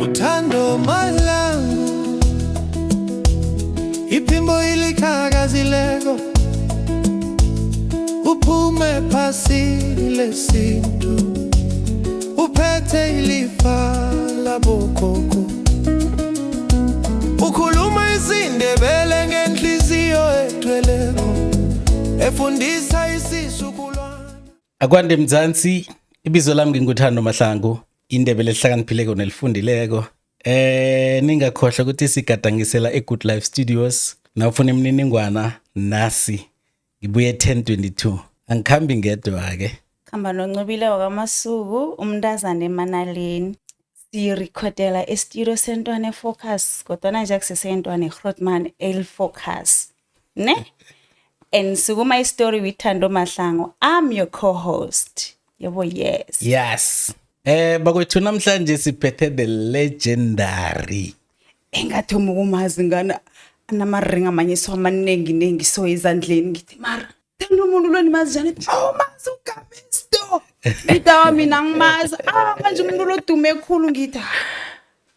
Uthando malangu iphimbo ilikakazileko uphume phasi lesintu uphethe ilifa labokhokho ukhuluma isindebele ngenhliziyo etweleko efundisa isisukulwana. Akwande Mzansi, ibizo lami nginguThando Mahlangu, indebele elihlakaniphileko nelifundileko. Ningakhohlwa ukuthi sigadangisela eGood Life Studios. Nawufuna imininingwana nasi ngibuye 1022. Angikhambi ngedwa ke. Khamba noNcubile waKaMasuku, umntazana eManaleni. Sirekhodela estudio sentwana Focus, kodwa nje akusesentwana eGrootman L Focus. Ne? And sukuma story with Thando Mahlangu. I'm your co-host. Yebo, yes. Yes. Bakwethu namhlanje siphethe the legendary. Engathoma ukumazi ngana anamaringa amanyiswa amanengi so izandleni ngithi mara Thando umuntu lo nimazi njani? Mazi uGabisto. Ngitawa mina ngimazi. Manje umuntu lo dume khulu ngithi.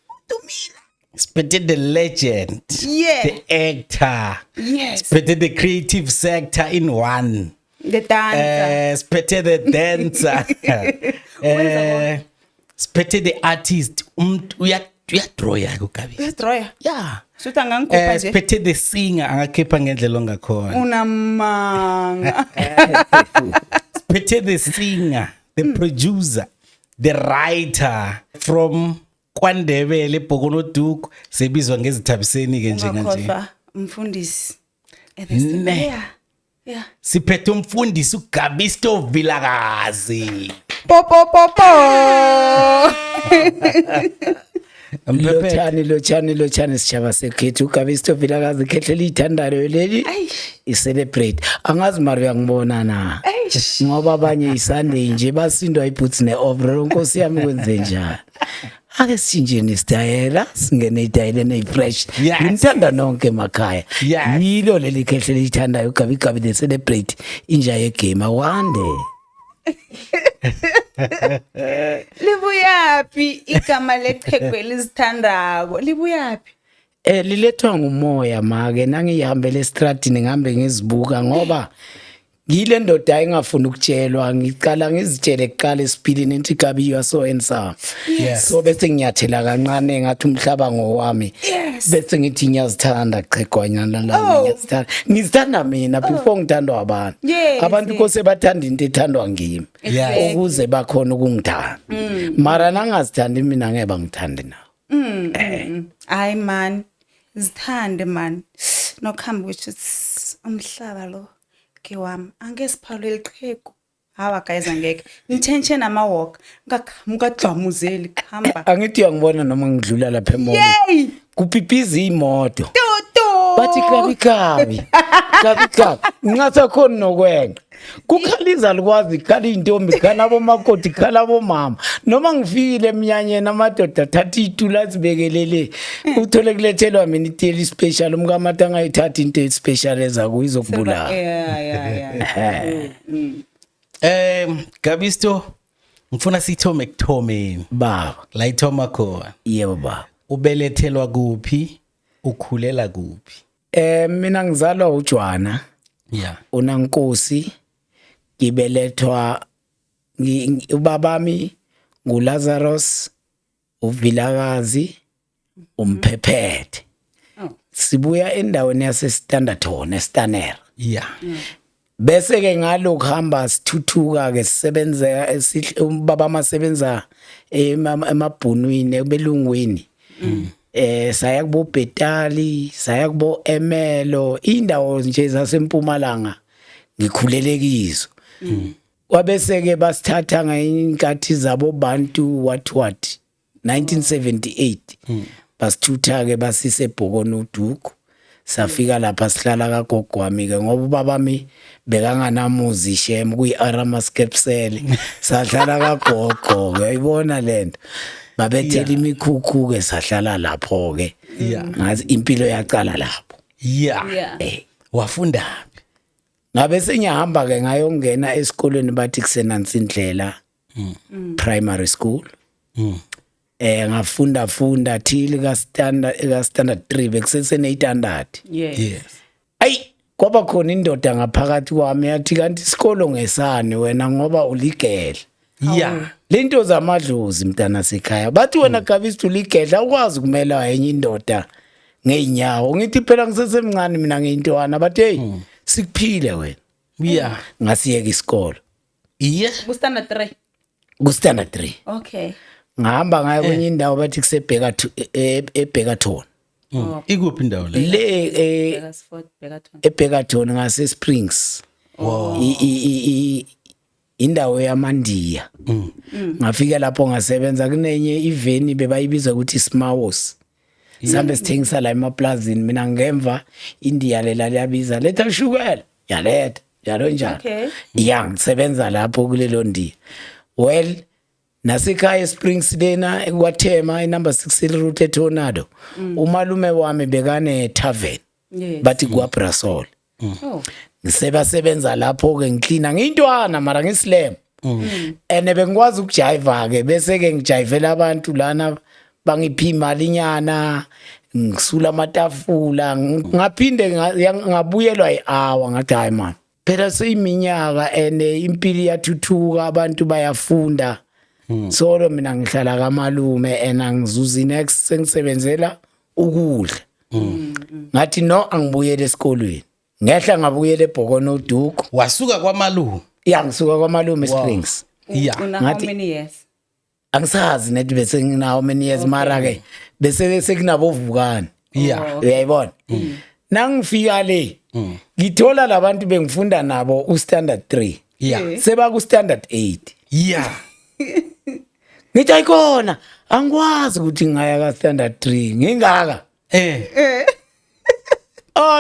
Udumile. Siphethe the legend. Yeah. The actor. Yes. Siphethe the creative sector in one. The dancer. Siphethe the dancer. Siphethe the artist. Uyadraw yako Gabi. Uyadraw? Yeah. Sutha ngangikupha nje. Siphethe the singer angakhipha ngendlela ongakhona. Unamanga. Siphethe the singer, the producer, the writer from KwaNdebele Bhokono Duku sebizwa ngezithabiseni ke njenganje. Umfundisi. Yeah. Siphethe umfundisi uGabisto Vilakazi. Po. Lochani sichaba sekhethu uGabisto Vilakazi khehlela ithandalo leli i-celebrate. Angazi mari uyangibona na. Ngoba abanye iSunday nje basindwa iboots ne-overall Nkosi yami kwenze njani. Ake sinjeni style singene idayile ne-fresh. Ngithanda nonke emakhaya. Yilo leli khehlela ithandayo uGabi the celebrate inja yegame awande. Libuyaphi igama leqhegu elizithandako? Libuyaphi? Lilethwa ngumoya make nangihambele estradini ngihambe ngizibuka ngoba ngile ndoda engafuna ukutshelwa ngicala ngizitshele kuqala esiphilini enthi Gabi you are so handsome. So bese ngiyathela kancane ngathi umhlaba ngowami. Bese ngithi ngiyazithanda qhegwanyana la ngizithanda mina before ngithandwa abantu. Abantu kose bathanda into ethandwa ngimi ukuze bakhona ukungithanda. Mara nangazithandi mina ngeke bangithande nawo. Hayi man, zithande man. Nokuhamba ukuthi umhlaba lo ke wami angesiphalu eliqhegu. Hawa guys angeke. Ngithentshe nama walk ngakhamukadlamuzeli khamba. Angithi uyangibona noma ngidlula lapha emoyeni. Kuphipiza imoto. Bathi Gabi. Ngingasakhona nokwenza. Kukhaliza likwazi khala intombi khala bomakoti khala bomama. Noma ngifikile eminyanyeni amadoda thatha itula zibekelele. Uthole kulethelwa mina iteli special umkamata angayithatha into special ezakuyizokubulala. Gabisto ngifuna sithome kuthomeni. Baba, la ithoma khona. Yebo baba. Ubelethelwa kuphi? Ukhulela kuphi? Mina ngizalwa uJwana. Yeah. uNankosi ngibelethwa ubabami nguLazarus uVilakazi umphephethe. Sibuya endaweni yaseStanderton eStanner. Yeah. Bese ke ngalokho hamba sithuthuka ke sisebenza ubaba masebenza emabhunwini ebelungweni. Saya kubo Betali, saya kubo Emelo, indawo nje zaseMpumalanga ngikhulele kizo. Wabese ke basithatha ngeinkathi zabo bantu what 1978 basithutha ke basise Bhokono Duku safika lapha sihlala kagogo wami ke ngoba ubabami bekanganamuzi shem kuyiAramaskepsele sahlala kagogo uyayibona lento. Babethela imikhukhu ke sahlala lapho ke. Ngazi impilo yaqala lapho. Wafunda ngabe senyahamba ke ngayongena esikolweni bathi kusenansi indlela primary school. ngafunda till ka standard 3 bekusesene 800. Yes. Ayi kwaba khona indoda ngaphakathi kwami yathi kanti isikolo ngesani wena ngoba uligele. Yeah. Lento zamadlozi mntana sekhaya bathi wena Gabisi uligedla ukwazi kumela enye indoda ngeenyawo ngithi phela ngisesemncane mina ngeyintwana bathi hey sikuphile wena. Yeah. Ngasiyeka isikolo Yeah. Standard 3. ku standard 3 Okay. ngihamba ngayo kwenye indawo bathi kusebheka eBhekathon Ikuphi indawo le? le Beresford Begaton. eBhekathon ngase Springs. Indawo yamandiya. Ngafika lapho ngasebenza kunenye iveni bebayibiza ukuthi Smawos. Sambe sithengisa la emaplazini mina ngemva India lela liyabiza letha ushukela yaletha yalo njalo. Okay. Ya ngisebenza lapho kulelo ndiya. Well nasekhaya Springs lena ekwaThema number 6 route eTornado. Umalume wami bekane tavern. Yes. Bathi kwa Brasol. Oh. Ngisebenza lapho ke ngicleana ngintwana mara ngislem. Ene bengikwazi ukujive ke bese ke ngijivela abantu lana bangiphi imali nyana ngisula amatafula ngaphinde ngabuyelwa ihour ngathi hayi man phela seyiminyaka ene impilo yathuthuka abantu bayafunda. Solo mina ngihlala kamalume ena ngizuza next sengisebenzela ukudla. Ngathi no angibuyele esikolweni. Ngehla ngabuyele eBhokono Duku. Wasuka kwaMalume. Ya ngisuka kwaMalume Springs. Yeah. Una how many years? Angisazi nethi bese nginawo many years mara ke bese sekunabovukani. Yeah. Uyayibona? Nangifika le ngithola labantu bengifunda nabo uStandard 3. Yeah. Seba ku Standard 8. Yeah. Ngithi ayikona angikwazi ukuthi ngaya ka Standard 3 ngingaka.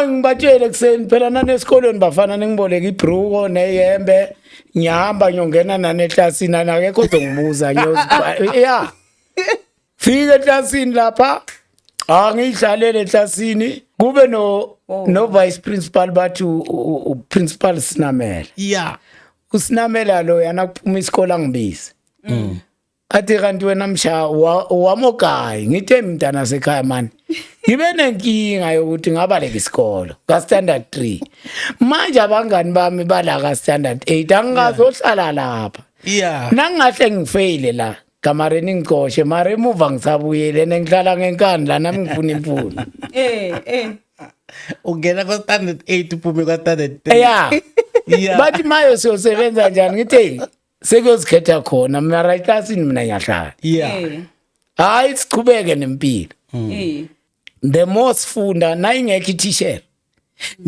Ngibatshele kuseni phela nanesikolweni bafana ngingiboleka ibruko neyembe ngihamba ngiyongena naneklasini akekho ozongibuza yeah fika eklasini lapha ngiyidlalele eklasini kube no vice principal bathi principal Sinamela. Yeah. Usinamela lo yana kuphuma isikole angibizi. Athi kanti wena msha wamogayi ngithe mntana sekhaya man ngibe nenkinga yokuthi ngabaleka isikolo ka Standard 3 manje abangani bami bala ka Standard 8 angazohlala lapha. Yeah. Nangahle ngifaile la kamareni ngicoshe mara emuva ngisabuyele nengihlala ngenkani la nami ngifuna imfundo. Ungena kwa Standard 8 uphume kwa Standard 3. Yeah. Yeah. Bathi mayo siyosebenza njani ngithi sekuzikhetha khona mara eklasini mina ngiyahlala. Yeah. Hayi siqhubeke nempilo. The most funda nayingekho i-teacher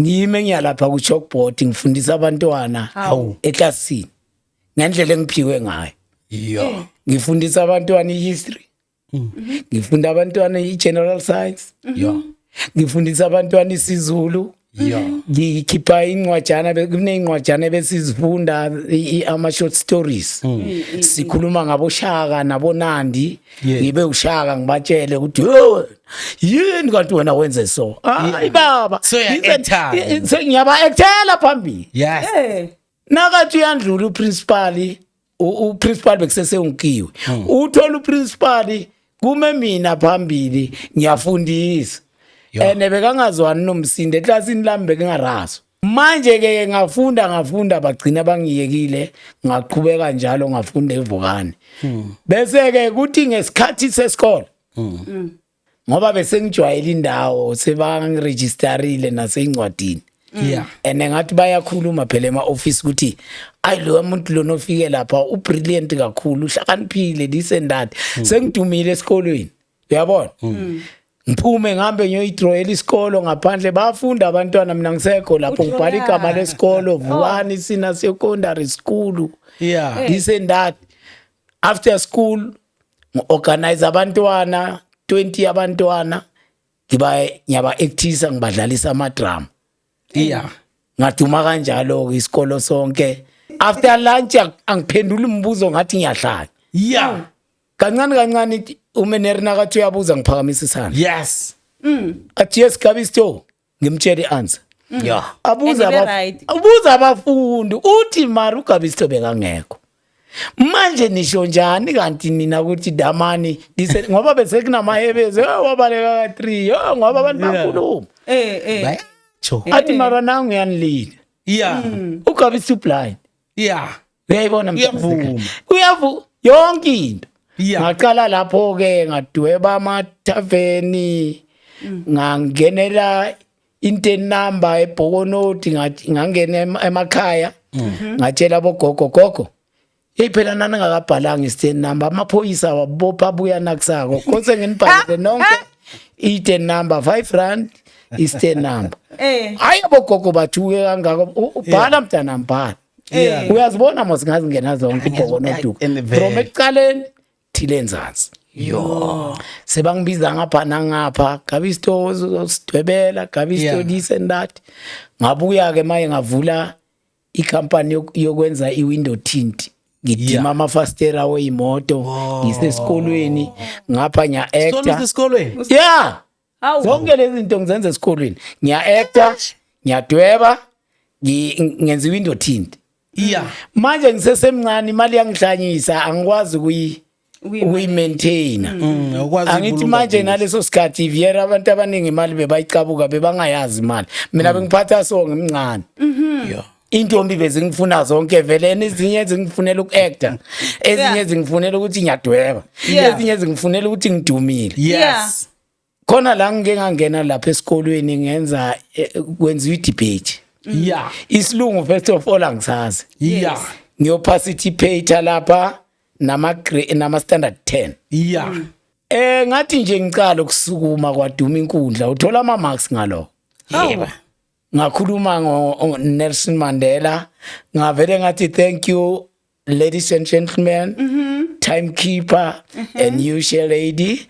ngime ngiyalapha ku chalkboard ngifundisa abantwana eklasini ngendlela engiphiwe ngayo. Yeah. Ngifundisa abantwana ihistory. Ngifunda abantwana igeneral science. Yeah. Ngifundisa abantwana isiZulu. Yeah. Ngikhipha incwajana kuneyincwajana besizifunda ama short stories. Sikhuluma ngabo Shaka nabo Nandi ngibe uShaka ngibatshele ukuthi yini kanti wena wenze so. Hayi baba. So ngiyaba actela phambili. Yes. Nakathi uyandlula uprincipal bekusese unkiwe. Uthola uprincipal kume mina phambili ngiyafundisa. Ene bekangazwani nomsinde eklasini lami bekengarazo. Manje ke ngafunda bagcina bangiyekile ngaqhubeka njalo ngafunda evukani. Bese ke kuthi ngesikhathi sesikole. Ngoba bese ngijwayele indawo sebangiregisterile naseincwadini. Yeah. Ene ngathi bayakhuluma phela ema-office ukuthi ayi lo muntu lo nofike lapha ubrilliant kakhulu uhlakaniphile disendad sengidumile esikolweni. Uyabona? Ngiphume ngihambe ngiyoyidrawela isikolo ngaphandle bafunda abantwana mina ngisekho lapho ngibhala igama lesikolo Vukani Sina Secondary School. Yeah. This and that. After school organize abantwana 20 abantwana ngiyaba actisa ngibadlalisa ama-drum. Yeah. Ngaduma kanjalo isikolo sonke. After lunch angiphendula umbuzo ngathi ngiyahlala. Yeah. Kancane umeneri nakathi uyabuza ngiphakamisa isandla. Yes. Athi yes Gabisi ngimtshela i-answer. Yeah. Abuza And right. abuza abafundi uthi mara uGabisi bekangekho. manje nisho njani kanti nina ukuthi damani ngoba bese kunamahebezi wabaleka ka3 ngoba abantu bakhuluma bayatsho athi mara nangu uyanilila yeah uGabisa blind yeah uyayibona Uyavuma. yonke into Yeah. ngaqala lapho ke ngadweba amathaveni ngangenela into number eBhokonoti ngathi ngangena emakhaya ngatshela bogogo phela nani ngakabhalanga i-stand number amaphoyisa wabopha abuya nakusako kose nginibhalele nonke i-stand number 5 rand i-stand number hayi bogogo bathuke kangako ubhala mntana mbhala uyazibona mos ngazingena zonke iBhokonoti from ekuqaleni thile enzansi yo sebangibiza ngapha nangapha Gabisto sidwebela Gabisto this and that ngabuya ke maye ngavula ikhampani yokwenza iwindow tint ngidima amafastera weimoto ngisesikolweni ngapha nya actor esikolweni yeah zonke lezi zinto ngizenza esikolweni nya actor nyadweba ngenza iwindow tint yeah manje ngisesemncane imali yangihlanyisa angikwazi ukuyi-maintaina angithi manje naleso sikhathi iviyera abantu abaningi imali bebayicabuka bebangayazi imali mina bengiphatha so ngimncane intombi bezingifuna zonke vele ezinye ezingifunela uku-actor ezinye ezingifunela ukuthi ngiyadweba ezinye ezingifunela ukuthi ngidumile yes khona la ngike ngangena lapha esikolweni ngenza kwenziwa i-debate yeah isilungu first of all angisazi yeah ngiyoparticipate lapha nama standard 10 yeah ngathi nje ngicala ukusukuma kwaduma inkundla uthola ama marks ngalo yebo ngakhuluma ngoNelson Mandela ngavele ngathi thank you ladies and gentlemen timekeeper and you share lady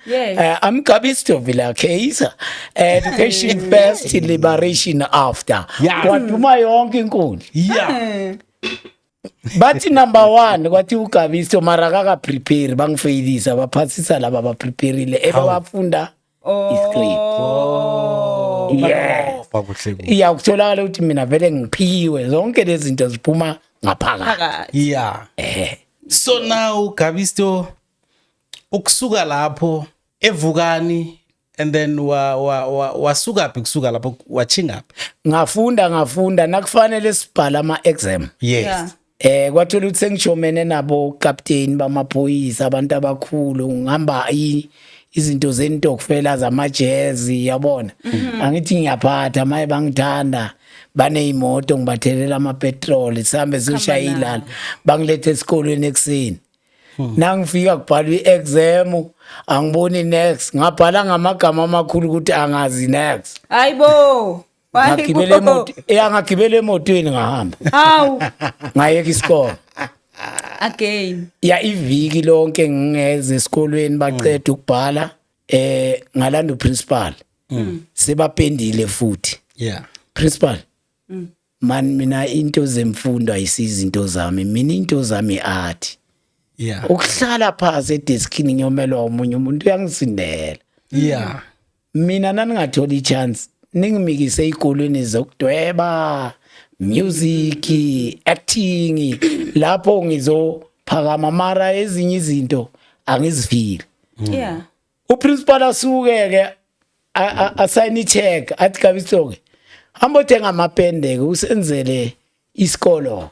I'm Gabisto Villa Kaiser education first liberation after kwaduma yonke inkundla yeah bathi number 1 kwathi uGabisto mara akaka-prepare bangifailisa baphasisa laba baprepareile ebafunda iscript yeah ukutholakala ukuthi mina vele ngiphiwe zonke lezi zinto ziphuma ngaphakathi yeah so now Gabisto ukusuka lapho evukani and then wasuka phi kusuka lapho wachinga ngafunda nakufanele sibhala ama-exam yes kwathola ukuthi sengishomene nabo captain bamaphoyisa abantu abakhulu ngihamba izinto zentokufela zamajezi yabona angithi ngiyaphatha maye bangithanda baneyimoto ngibathelela amapetrol sihambe sishayilana bangilethe esikolweni ekseni nangifika kubhalwa i-exam angiboni next ngabhala ngamagama amakhulu ukuthi angazi next hayibo ngagibela emotweni ngahamba ngayeka isikole again ya iviki lonke ngingeze esikolweni baqeda ukubhala ngalanda uprincipal sebapendile futhi yeah principal man mina into zemfundo ayisizi into zami mina into zami art yeah ukuhlala phansi edeskini ngiyomelwa umunye umuntu uyangisindela yeah mina naningathola ichance ningimikise ezikolweni zokudweba music acting lapho ngizophakama mara ezinye izinto angizifili yeah uprincipal asuke ke assign check athi Gabisto ke hamba uthenga amapende ke usenzele isikolo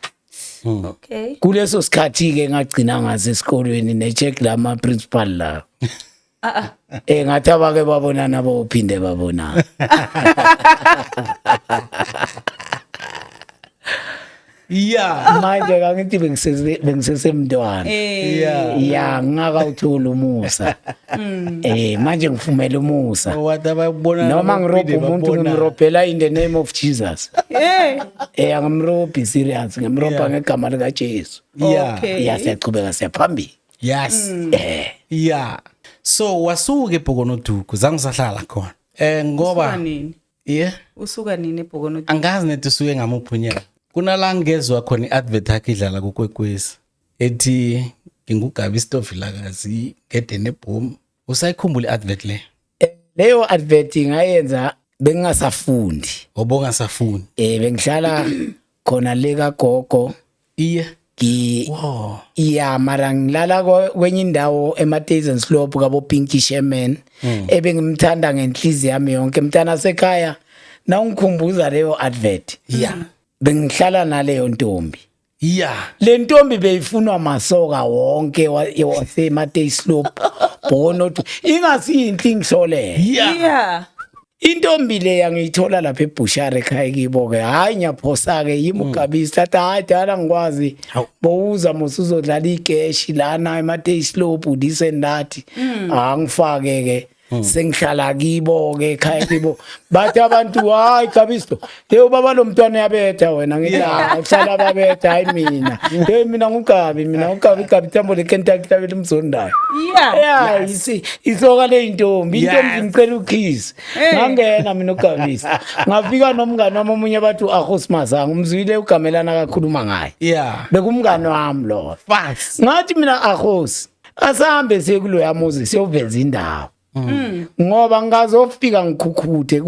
okay kuleso sikhathi ke ngagcina ngaze esikolweni necheck lama principal la ngathi abake babona nabo uphinde babona yeah manje kangithi bengisesemntwana yeah ngakawuthola umusa manje ngifumela umusa what ababona noma ngirobha umuntu ngimrobhela in the name of Jesus angimrobhi serious ngimrobha ngegama lika Jesu yeah siyaqhubeka siyaphambili yes yeah so wasuke eBhokonoduku zangisahlala khona ngoba yeah usuka nini eBhokonoduku angazi nethi usuke ngamuphunyela kunala ngezwe khona iadvert yakhe idlala kuKwekwezi ethi nginguGabisto Vilakazi ngedene boom usayikhumbula iadvert le leyo advert ngayenza bengingasafundi obongasafuni bengihlala khona le kagogo iye Wow. Yeah, mara ngilala kwenye indawo eMatheys Slope kabo Pinky Sherman ebengimthanda ngenhliziyo yami yonke mntana sekhaya na ungikhumbuza leyo advert. Yeah. Bengihlala naleyo ntombi. Yeah. Le ntombi beyifunwa masoka wonke waseMatheys Slope bono ingasiyinto ingihlole. Yeah. Intombi le yangithola lapha eBushare ekhaya kibo ke hayi nyaphosa ke yimugabisi thatha hayi dala ngikwazi bowuza musuzodlala igeshi lana eMatheys Slope udisendathi angifake ke sengihlala kibo ke ekhaya kibo bathi abantu hayi gabisto hey baba lo mntwana yabetha wena ngila uhlala babetha hayi mina hey mina ngugabi gabi tambo le Kentucky tabela umzondayo yeah isoka le intombi ngicela ukhisi ngangena mina ugabisi ngafika nomngane wami omunye bathi akhosimaza ngumzwile ugamelana kakhuluma ngaye Yeah. bekumngane wami lo Facts. ngathi mina akhosi asahambe siye kulo yamuzi siyoveza indawo ngoba ngazofika ngikhukhuthe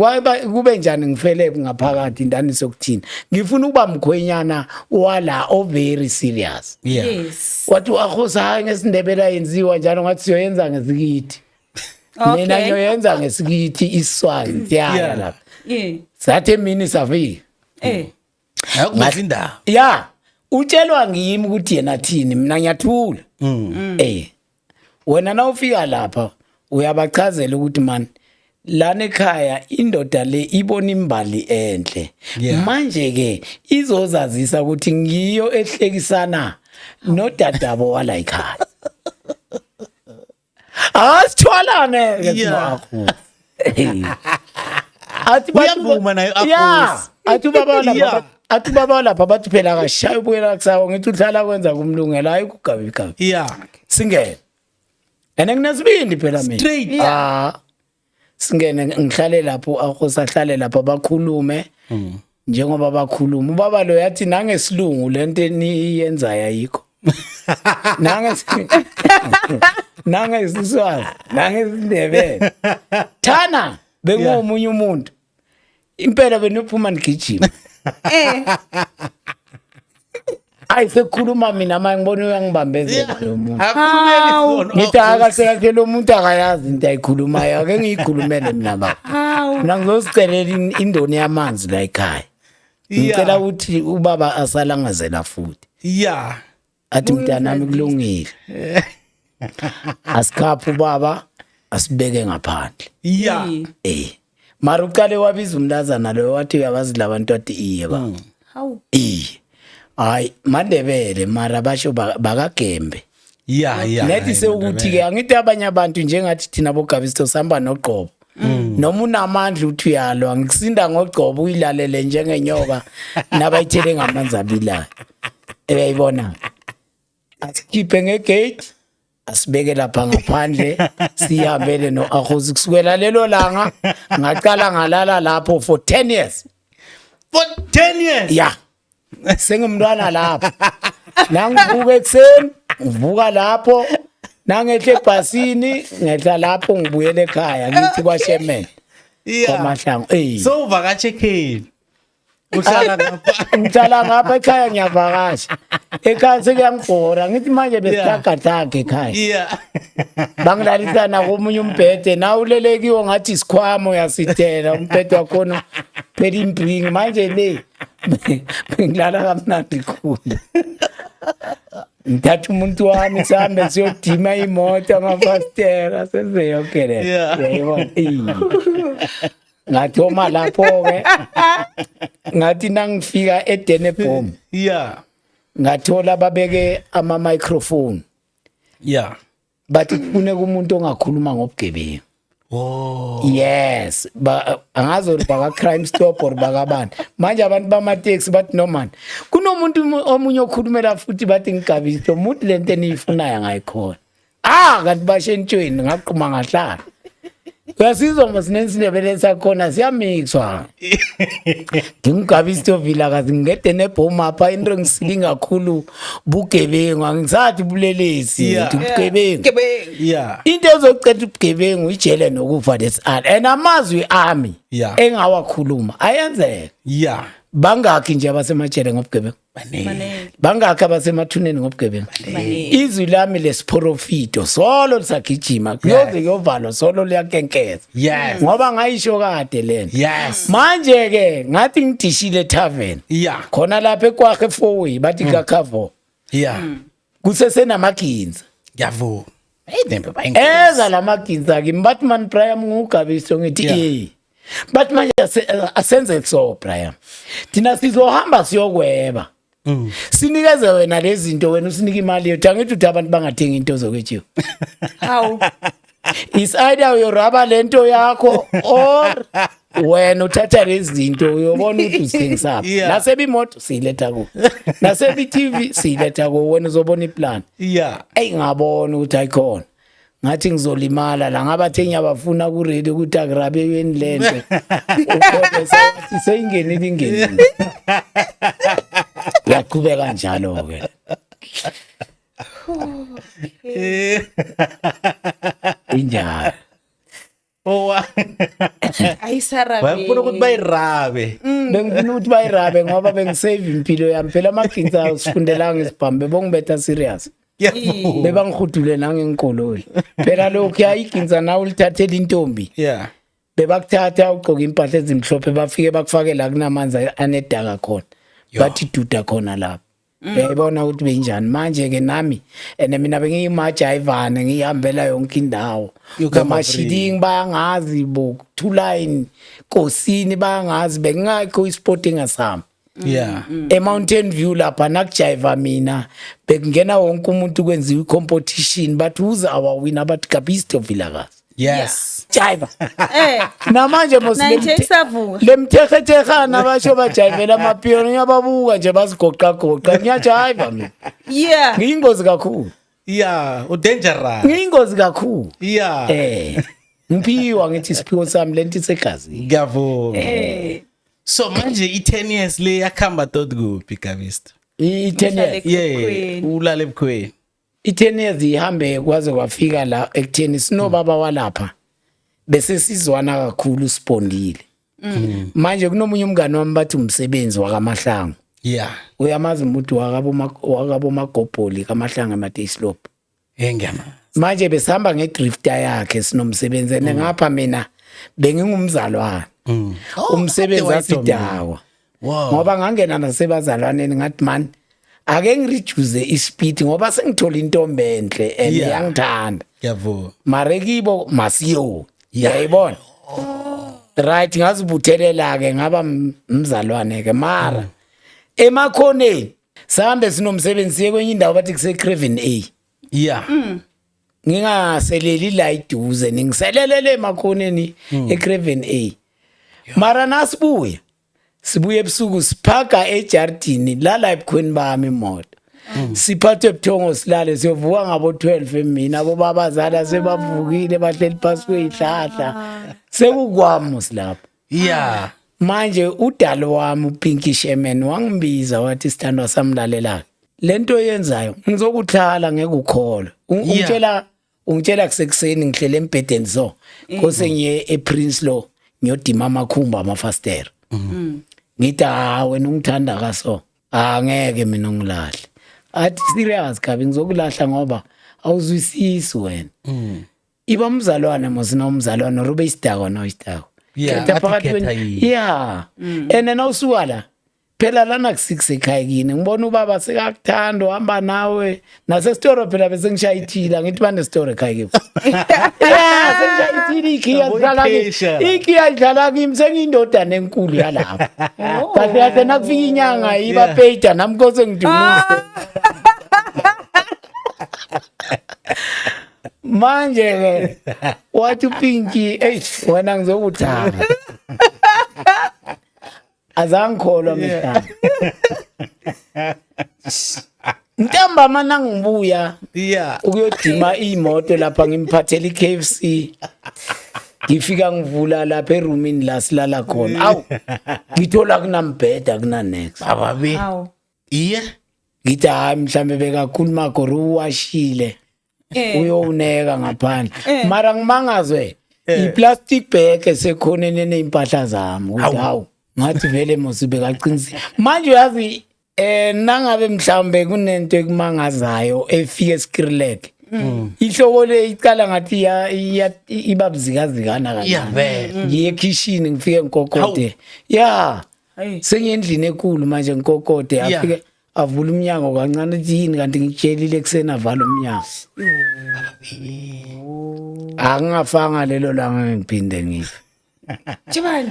kube njani ngifele ngaphakathi indani sokuthina ngifuna ukuba mkhwenyana wala o very serious Yeah. Yes. wathi akhosi hayi ngesindebela yenziwa njalo ngathi siyoyenza ngesikithi mina ngiyoyenza ngesikithi isiswani Yeah. lapha Yeah. sathe mina safika Akumazinda. ya utshelwa ngimi ukuthi yena thini mina ngiyathula wena na ufika lapha uyabachazela ukuthi man lana ekhaya indoda le ibona imbali enhle Yeah. manje ke izozazisa ukuthi ngiyo ehlekisana nodadabo wala ekhaya asithwalane ke Yeah. nakho athi Uyavuma nayo Akhosi. yeah athi baba lapha Yeah. athi baba lapha bathi phela akashaya ubuyela kusawo ngithi uhlala kwenza kumlungela hayi kugabi Yeah. singene ene nginesibindi phela mina Straight. singene ngihlale lapho akhosi ahlale lapha bakhulume njengoba bakhuluma ubaba lo yathi nangesilungu lento eniyenza yayikho nangesiswazi nangesindebele thana bengomunye umuntu impela beniphuma ngigijima ayi sekukhuluma mina manje ngibona uyangibambezela lo muntu ngithi akasekhe lo muntu akayazi into ayikhulumayo ake ngiyikhulumele mina baba mina ngizosicelela indoni yamanzi la ekhaya ngicela ukuthi ubaba asalangazela futhi Yeah. athi mntanami kulungile asikhaphe ubaba asibeke ngaphandle Yeah. mara uqale wabiza umntazana lo wathi uyabazi labantu athi iye ba Hawu. hayi mandebele mara basho bakagembe Yeah. Yeah. nethi sewukuthi ke angithi abanye abantu njengathi thina bogabisto sihamba noqobo noma unamandla uthi uyalwa ngikusinda ngoqobo uyilalele njengenyoka nabayithele ngamanzi abilayo uyayibona asikhiphe ngegate asibeke lapha ngaphandle sihambele noAkhosi kusukela lelo langa ngaqala ngalala lapho for 10 years For 10 years. yeah sengumntwana lapho nangivuka ekseni ngivuka lapho nangehle ebhasini ngehla lapho ngibuyele ekhaya ngithi kwaSherman Yeah. kwaMahlangu So uvakache ekheni. Uhlala ngapha. ngihlala ngapha ekhaya ngiyavakasha ekhaya sekuyangibhora ngithi manje besithagathaga ekhaya Yeah. bangilalisana komunye umbhede na ulelekiwo ngathi isikhwama uyasithela umbhede wakhona phela imbringi manje le ngilala kamnandi khulu ngithatha umuntu wami sihambe siyodima imoto amafastera senze yonke le Yeah. yayibona ngathoma lapho-ke ngathi nangifika eDenebhom Yeah. ngathola babeke ama-microphone Yeah. bathi kufuneka umuntu ongakhuluma ngobugebengu Oh. yes angazi ukuthi baka-crime stop or bakabani manje abantu bamateksi bathi no man kunomuntu omunye okhulumela futhi bathi ngigabisi umuntu lento eniyifunayo ngayikhona kanti bashe entshweni ngaqhuma ngahlala uyasizwa ngoba sinesindebele sakhona siyamixwa ngingigabisi ovila kazi ngeDenebhom apha into ngisilinga kakhulu bugebengu angisathi bulelesi Yeah. ngithi bugebengu Yeah. into ezoceda ubugebengu ijele nokufa lesal and amazwi ami Yeah. engawakhuluma ayenzeka Yeah. bangakhi nje abasemajele ngobugebengu Manele. bangakhi abasemathuneni ngobugebengu izwi lami lesiprofito solo lisagijima kuyoze kuyovalo solo liyakenkeza Yes. ngoba ngayisho kade lena Yes. manje ke ngathi ngidishile tavern Yeah. khona lapha ekwakhe eFourway bathi kakhavo Yeah. kusesenamaginza Ngiyavuma. Hey nembe bayinkosi. eza lamaginza ke bathi man Brian ngugabiso ngithi Yeah. bathi manje asenze so Brian thina sizohamba siyokweba sinikeze wena lezi zinto wena usinike imali yethu angithi uthi abantu bangathenga into zokwethiwa Hawu. is either uyoraba lento yakho or wena uthatha lezi zinto uyobona ukuthi usithengisa Yeah. nasebe imoto siyiletha ku nasebe TV siyiletha ku wena uzobona iplan Yeah. ngabona ukuthi ayikhona ngathi ngizolimala la ngabathengi abafuna ku radio ukuthi akurabeyeni lento ukhohle sathi seyingenile ingeni yaqhubeka kanjalo ke injalo Owa. Ayisarabe. Bayifuna ukuthi bayirabe. bengifuna ukuthi bayirabe ngoba bengisave impilo yami phela amaginza usifundela ngesibhambe bongibetha serious Ngiyavuma. bebangihudule nangenkololi phela lokhu yayiginza nawe ulithathela intombi Yeah. bebakuthatha ugqoka impahla ezimhlophe bafike bakufake la kunamanzi anedaka khona bathi duda khona lapho uyayibona ukuthi benjani manje ke nami ene mina bengiyimajayivane ngihambela yonke indawo Yokuhamba ngamashiding bayangazi bo two line Kosini bayangazi bengingakho isport engasami Yeah. eMountain View lapha nakujayiva mina bekungena wonke umuntu kwenziwa icompetition bathi uza awawina bathi Gabisto Vilakazi Yes. jayiva Eh. namanje Manje isavuka. lemthethethana basho bajayivela amapiyano ngiyababuka nje bazigoqagoqa ngiyajayiva mina Yeah. ngiyingozi kakhulu Yeah. Dangerous. ngiyingozi kakhulu Yeah. ngiphiwa ngithi isiphiwo sami lento isegazini Ngiyavuma. So manje i10 years le yakhamba tot kuphi Gabisto? i-10 years Yeah. Ulale ebukhweni. i-10 years ihambe kwaze kwafika la ekutheni sinobaba walapha bese sizwana kakhulu sibondile manje kunomunye umngane wami bathi umsebenzi wakamahlangu Yeah. uyamazi umuntu wakabo magobholi kamahlanga eMatayslop Ngiyama. manje besihamba ngedrifter yakhe sinomsebenzi ene ngapha mina bengingumzalwane umsebenzi asidawa Wow. ngoba ngangena nasebazalwaneni ngathi man ake ngireduce ispeed ngoba sengithola intombi enhle and Yeah. yangithanda Ngiyavuma. mare kibo masiyo yayibona right ngazibuthelela ke ngaba umzalwane ke mara emakhoneni sahambe sinomsebenzi siye kwenye indawo bathi kuse Craven A Yeah. ngingaseleli la iduze ningiselelele emakhoneni eCraven A mara nasibuya sibuye ebusuku siphaka ejardini lala ebukhweni bami imoto siphathe ebuthongo silale siyovuka ngabo 12 emini abo babazala sebavukile bahleli phansi kweyihlahla sekukwami silapha Yeah. manje udalo wami uPinky Sherman wangibiza wathi sithandwa samlalela lento yenzayo ngizokuthala ngeke ukholwe ungitshela kusekuseni ngihlele embedeni so kose ngiye ePrince Law ngiyodima amakhumba amafastera ngithi wena ungithanda kaso angeke mina ngilahle athi serious kabi ngizokulahla ngoba awuzwisisi wena iba umzalwane mosina umzalwane robe isidako no isidako Yeah, Khetha athi phakathi khetha kweni- yini. yeah ene nawusuka la phela lana ku6 ekhaya kini ngibona ubaba sekakuthanda uhamba nawe nase store phela bese ngishayithila ngithi bane store ekhaya kimi yeah sengishayithila ikhiya sidlala ikhiya idlala kimi sengiyindodana enkulu yalapha kanti kade nakufika inyanga iba payda nami kose ngidumuse manje ke wathi uPinky wena ngizokuthanda azangikholwa mhlanga ntambama nangibuya Yeah. ukuyodima imoto lapha ngimphathela iKFC ngifika ngivula lapha eroomini la silala khona awu ngithola kunambheda kuna next Ababe. Hawu. Iye. ngithi hayi mhlambe bekakhuluma goru washile uyowuneka ngaphandle mara ngimangazwe iplastic bag esekhoneni neimpahla zami ukuthi hawu ngathi vele mosibe kaqinisi manje uyazi nangabe mhlambe kunento ekumangazayo efike Skrilek ihloko le icala ngathi ibabzikazikana kancane ngiye kitchen ngifike ngikokode sengiyendlini enkulu manje ngikokode afike avula umnyango kancane uthi yini kanti ngitshelile kusena vala umnyango angafanga lelo langa ngiphinde ngife Jibani.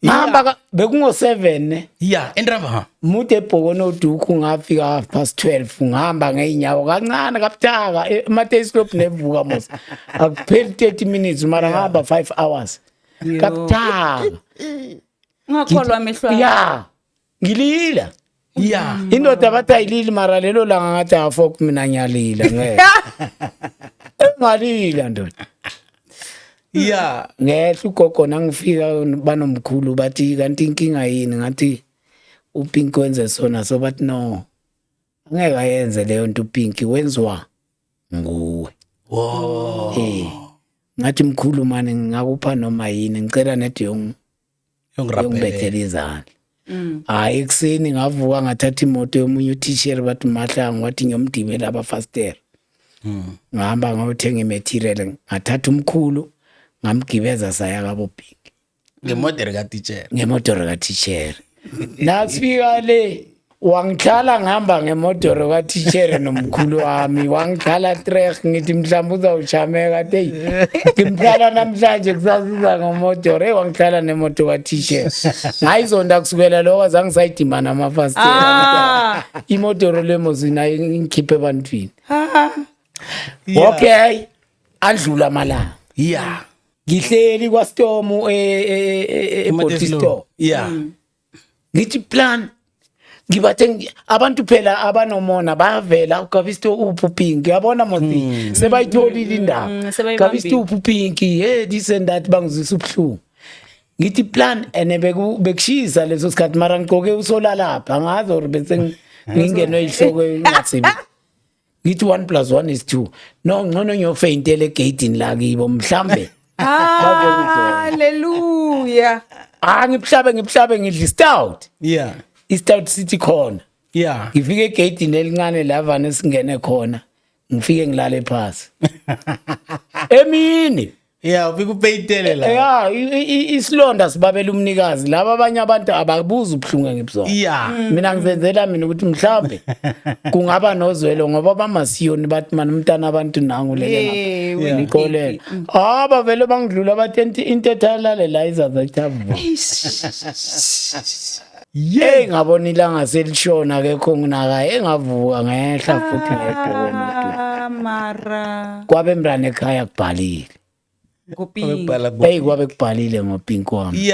Ngihamba bekungo7 ne entraba mude ebhokono duku ngafika 12 ngihamba ngeinyawo kancane kabuthaka emaTaysclub nevuka mos akupheli 30 minutes mara ngihamba 5 hours kabuthaka Ngakholwa amehlo. ngilila indoda bathi ayilili mara lelo langa ngathi afok mina ngiyalila ngeke ngalila ndoda ngehla ugogo nangifika banomkhulu bathi kanti inkinga yini ngathi uPinki wenze sona so bathi no angeke ayenze leyo nto uPinki wenziwa nguwe ngathi mkhulu mani ngakupha noma yini ngicela nedi yongibethela izandla ekuseni ngavuka ngathatha imoto yomunye utisheri bathi Mahlangu wathi ngiyomdibela abafastera ngihamba ngayothenga imaterial ngathatha umkhulu ngamgibeza saya kabo Pinki ngemotor ka-teacher nasifika le wangithala ngihamba ngemotor ka-teacher nomkhulu wami wangithala trek ngithi mhlawumbe uzawujameka teyi ngimthala namhlanje kusasiza ngemotor wangithala nemoto ka-teacher ngayizonda kusukela lokho azange sayidima namafastela imotor lemozina ingikhiphe ebantwini okay andlula malanga ngihleli kwaStomu eBody Store ngithi plan ngibathe abantu phela abanomona bayavela uGabisto uPinki yabona mothi sebayitholile indaba Gabisto uPinki this and that bangizisa ubhlungu ngithi plan ene bekushisa leso sikhathi mara ngigqoke usola lapha ngazi or bese ngingenwe ihloko engatsibi ngithi 1 + 1 = 2 no ngcono ngiyofeyintele egate la kibo mhlambe Hallelujah. Ngiphlabe ngidla stout. Stout City khona. Ngifike egate elincane lavana singene khona. Ngifike ngilale phansi. Emini. ufike upeyitele la. Isilonda sibabela umnikazi. Laba abanye abantu ababuza ubhlungu ngibuzona. Mina ngizenzela mina ukuthi mhlambe kungaba nozwelo ngoba bamasiyoni bathi mana umntana abantu nangu lele ngikolele. Bavele bangidlula bathi into ethalale la izazathabu. Ngabona ilanga selishona ke khonginaka engavuka ngehla futhi ngedolo. Mara. Kwabe mrane ekhaya kubhalile. Kwabe kubhalile ngoPinki wami.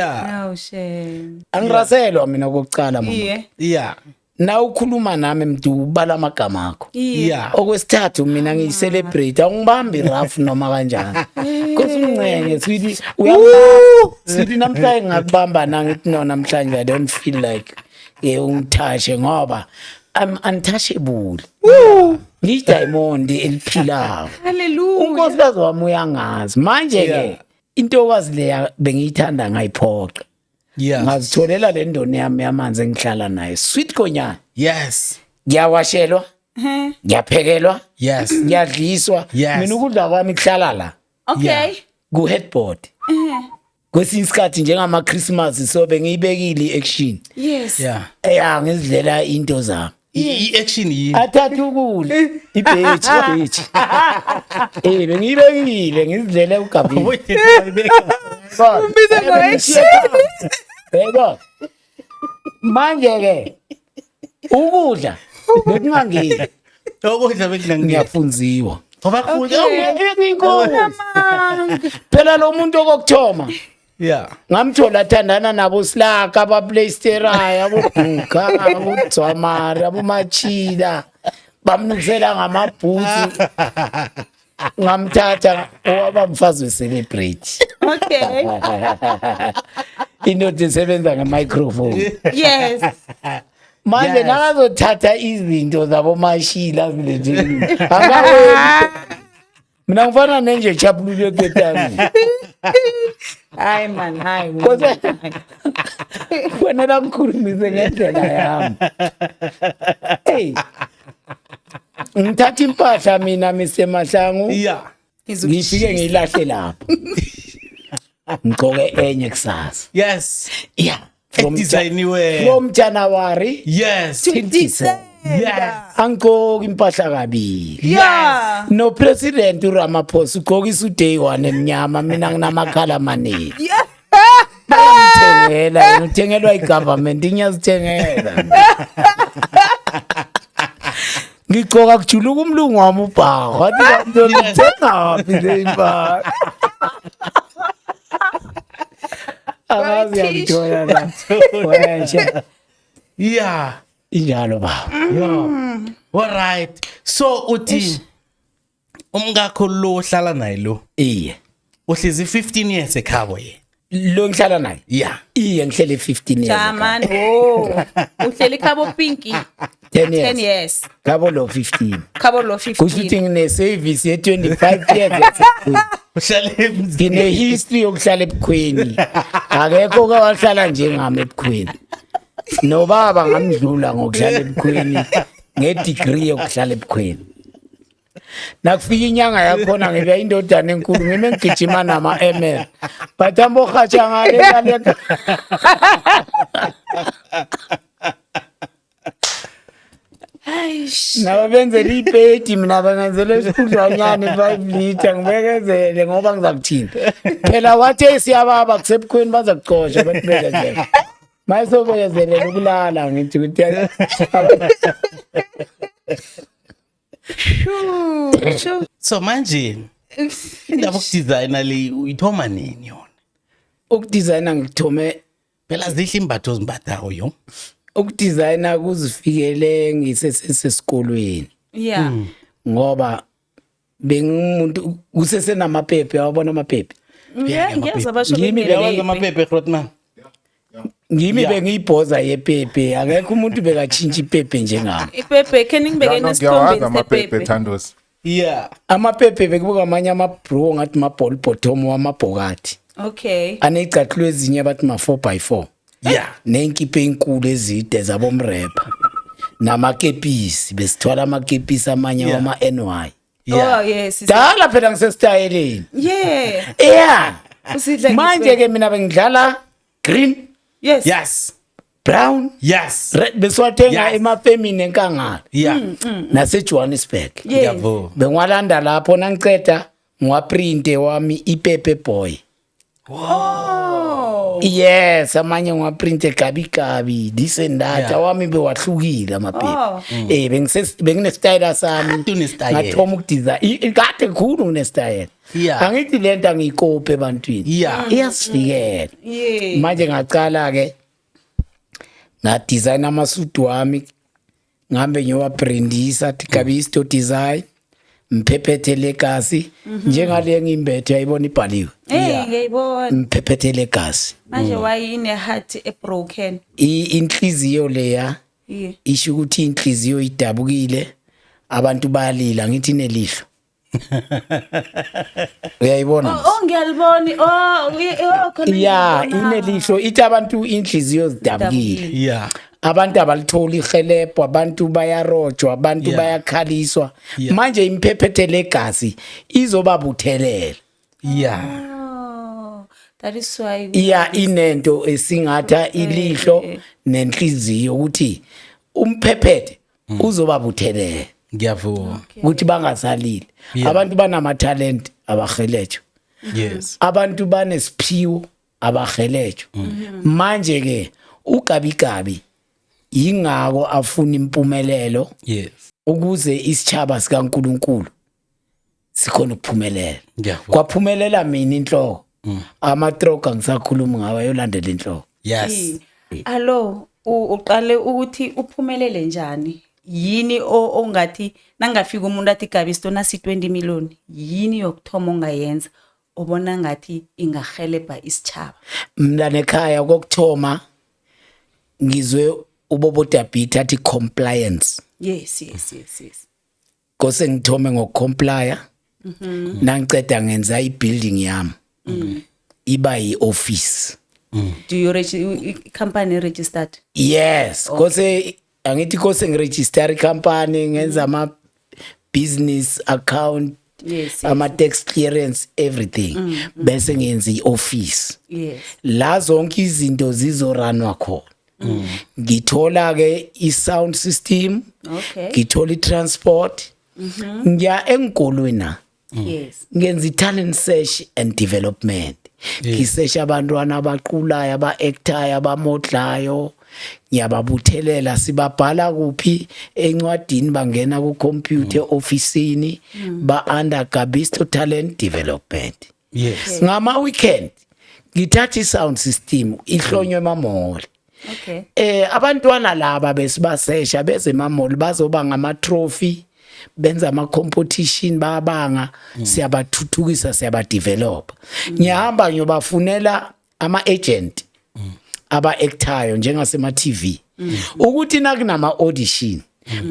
Angiraselwa mina kokucala mama. Na ukhuluma nami mntu ubala amagama akho. Okwesithathu mina ngiyicelebrate angibambi rough noma kanjani. Kusincenge sithi sithi namhlanje ngakubamba nangithi no namhlanje I don't feel like ungithashe ngoba I'm untouchable. Ngidiamond eliphilayo. Hallelujah. Unkosikazi wami uyangazi manje ke intokazi leya bengiyithanda ngayiphoqa. Ngazitholela le ndoni yami yamanzi engihlala naye sweet konyana. Ngiyawashelwa. Ngiyaphekelwa. Ngiyadliswa. Mina ukudla kwami kuhlala la. Ku headboard. Kwesinye isikhathi njengama Christmas so bengiyibekile action. Ngizidlela into zami. I-action yini? Athatha ukudla ibheji. Bengiyibekile ngizidlela uGabini. Umbiza ngo-action. Yebo. Manje ke ukudla bekungangeni. Ukudla bekungangeni. Ngiyafunziwa. Ngoba khulu phela lo muntu okuthoma. Ngamthola athandana nabo Slaka aba Playsteraya abo Bhuka abo Dzwamari abo Machida bamnukisela ngamabhutsi ngamthatha owaba mfazi we-celebrate. Indoda esebenza nge-microphone. Manje nakazothatha izinto zabo Mashila zilethini. Mina ngifana nenje chapulule kwetami. Hayi man, hayi. Kodwa kufanele ngikhulumise ngendlela yami. Hey. Ngithatha impahla mina Mahlangu. Yeah. Ngifike ngilahle lapho. Ngigcoke enye kusasa. Yes. Yeah. From Designiwe. January. Yes. till December. Yes. Angigcoki impahla kabili. Yeah. No president uRamaphosa ugqoka isude eyi-1 emnyama mina nginamakhala amaningi. Yeah. Bayangithengela ngithengelwa igovernment ngiyazithengela. Ngigcoka kujuluka umlungu wami ubhaqa wathi ngithengaphi le impahla. Akazi yangithola la. Wena Yeah. injalo baba. Yeah. All right. So uthi umngakho lo hlala naye lo. Iye. Uhlezi 15 years ekhabo ye. Lo ngihlala naye. Yeah. Iye ngihlele 15 years. Jamani, oh. Uhleli khabo Pinky 10 years. 10 years. Kabo lo 15. Khabo lo Kusho 15. ukuthi ngine service ye 25 years. Uhlale Ngine history yokuhlala ebukhweni. Akekho kawahlala njengami ebukhweni. No baba ngamdlula ngokuhlala ebukhweni ngedegree yokuhlala ebukhweni. Nakufika inyanga yakhona ngibe indodana enkulu ngime ngigijima nama ML. Bathambo khacha ngale kale. Naba benzela ipeti mina bangenzela isikhudlwanyane 5 liter ngibekezele ngoba ngizakuthina. Phela wathe siyababa kusebukhweni baza kucosha bathi bekezele. Mayisobekezelela ukulala ngithi ukuthi So manje indaba okudesigner le uyithoma nini yona? ukudesigner ngithome Phela zihle imbatho zimbathayo yo. ukudesigner kuzifikele ngisesesikolweni Yeah. ngoba bengumuntu kusesenamaphephe yabona amaphephe Yeah, ngiyeza basho Ngimi Yawanza amaphephe Grootman. ngimi Yeah. bengiyibhoza yephephe akekho umuntu bekatshintshi iphephe njengami ipepe ke ningibeke Ngiyawazi amaphephe nesikhombe Thandosi. Yeah. amaphephe bekubuka amanye amabro ngathi ma-ball bottom wamabhokati Okay. aneyicathulo ezinye bathi ma-4x4 Yeah. ney'nkipho ey'nkulu ezide zabomrepa namakepisi besithwala amakepisi amanye Yeah. wama-NY Yeah. Oh yes. dala phela ngisesitayeleni Yeah. yeah Usidla manje-ke mina bengidlala green Yes. Yes. brown Yes. red besiwathenga Yes. emafemini enkangala Yeah. nasejohannesburg Yeah. Ngiyavuma. bengiwalanda lapho nangiceda ngiwaprinte wami ipepe boy Oh. yes amanye ngiwaprinte gabi disendata Yeah. wami bewahlukile amapepe Oh. benginesitayela sami Kade unesitayela. ngathoma ukudesign kade khulu nginesitayela Yeah. angithi lento angiyikopi ebantwini Yeah. iyasivikela Yeah. manje ngacala-ke ngadesign amasudu wami ngihambe ngiyowabrandisa Tikabisto design mphephethe legacy njengale ngimbethe yayibona ibhaliwe Hey, ngiyayibona. mphephethe legacy Manje wayine heart ebroken. inhliziyo leya Yeah. isho ukuthi inhliziyo idabukile abantu bayalila ngithi nelihlo uyayibona Oh ngiyalibona. Oh khona. ya ngiyibona. inelihlo ithi abantu inhliziyo zidabukile Yeah. abantu abalithola ihelebho abantu bayarojwa abantu Yeah. bayakhaliswa Yeah. manje imphephethe legazi izobabuthelela Yeah. Oh, that is why. iya inento esingatha ilihlo nenhliziyo ukuthi umphephethe uzobabuthelela Ngiyavuma. ukuthi bangasalile Yeah. abantu banamatalent abahelejwa Yes. abantu banesiphiwo abahelejwa manje ke ugabigabi ingako afuna impumelelo Yes. ukuze isitshaba sikaNkuluNkulu sikhona ukuphumelela Ngiyavuma. kwaphumelela mina inhloko amatroga ngisakhuluma ngawo yolandela inhloko Yes. Allo, uqale ukuthi uphumelele njani? Yini ongathi nangafika umuntu athi Gabisto nasi 20 million, yini yokuthoma ongayenza obona ngathi ingahelebha isitshaba? mina nekhaya kokuthoma ngizwe uBobo Dabit athi compliance Yes. kose ngithome ngokcomplya nangiceda ngenza ibuilding yami iba yi-office. Do you company registered? Yes, kose angithi kose ngiregister company ngenza ama business account, Yes. ama tax clearance, everything. Bese ngenza i-office. Yes. La zonke izinto zizoranwa khona. Ngithola ke i-sound system, Okay. ngithola i-transport. Ngiya enkolweni na. Yes. Ngenza i-talent search and development. Ngisearch abantwana abaqulayo, aba-actayo, abamodlayo. Ngiyababuthelela sibabhala kuphi encwadini bangena ku computer officeini ba under Gabisto Talent Development. Yes. Ngama weekend ngithatha i-sound system ihlonywe emamall. Okay. Abantwana laba besibasesha beze emamall bazoba ngama trophy, benza ama competition babanga, siyabathuthukisa, siyabadevelop. Ngiyahamba ngiyobafunela ama agent aba-actayo njengasema TV ukuthi nakunama audition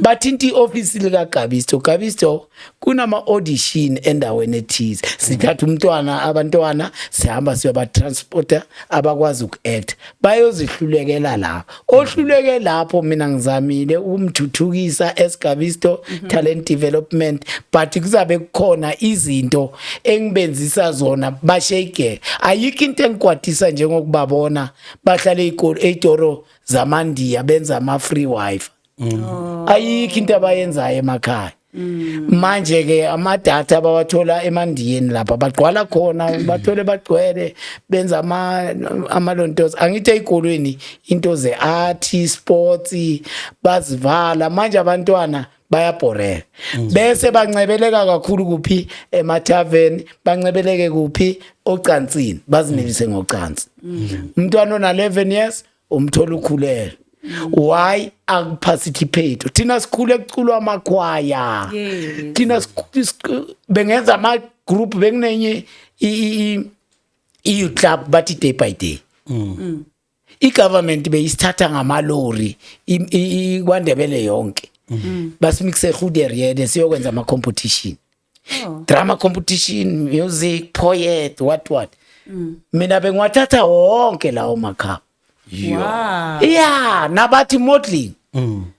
bathinta i-office lika Gabisto kunama audition endaweni ethize, sithatha abantwana sihamba siyobatransporta abakwazi uku-act bayozihlulekela lapho. Ohluleke lapho mina ngizamile ukumthuthukisa eSgabisto Talent Development, but kuzabe kukhona izinto engibenzisa zona bashake. Ayikho into engikwatisa njengokubabona bahlale ey'toro zamandiya benza ama-free wifi. Ayikho into abayenzayo emakhaya. Manje ke amadata abawathola emandiyeni lapha bagqwala khona, bathole bagcwele benza amalontos. Angithi ezikolweni into ze art, sports bazivala. Manje abantwana bayabhoreka bese bancebeleka kakhulu kuphi emathaveni, bancebeleke kuphi ocansini, bazinelise ngocansi. Umntwana ona 11 years umthola ukhulele. Why akuparticipate? Thina sikhule kuculwa amakwaya. Thina bengenza ama group benginenye i club bathi day by day. I-government beyisithatha ngamalori iKwaNdebele yonke. Basimixe eGoederede siyokwenza ama competition. Drama competition, music, poet, what. Mina bengiwathatha wonke lawo makhapa. Wow. Yeah, nabathi modeling.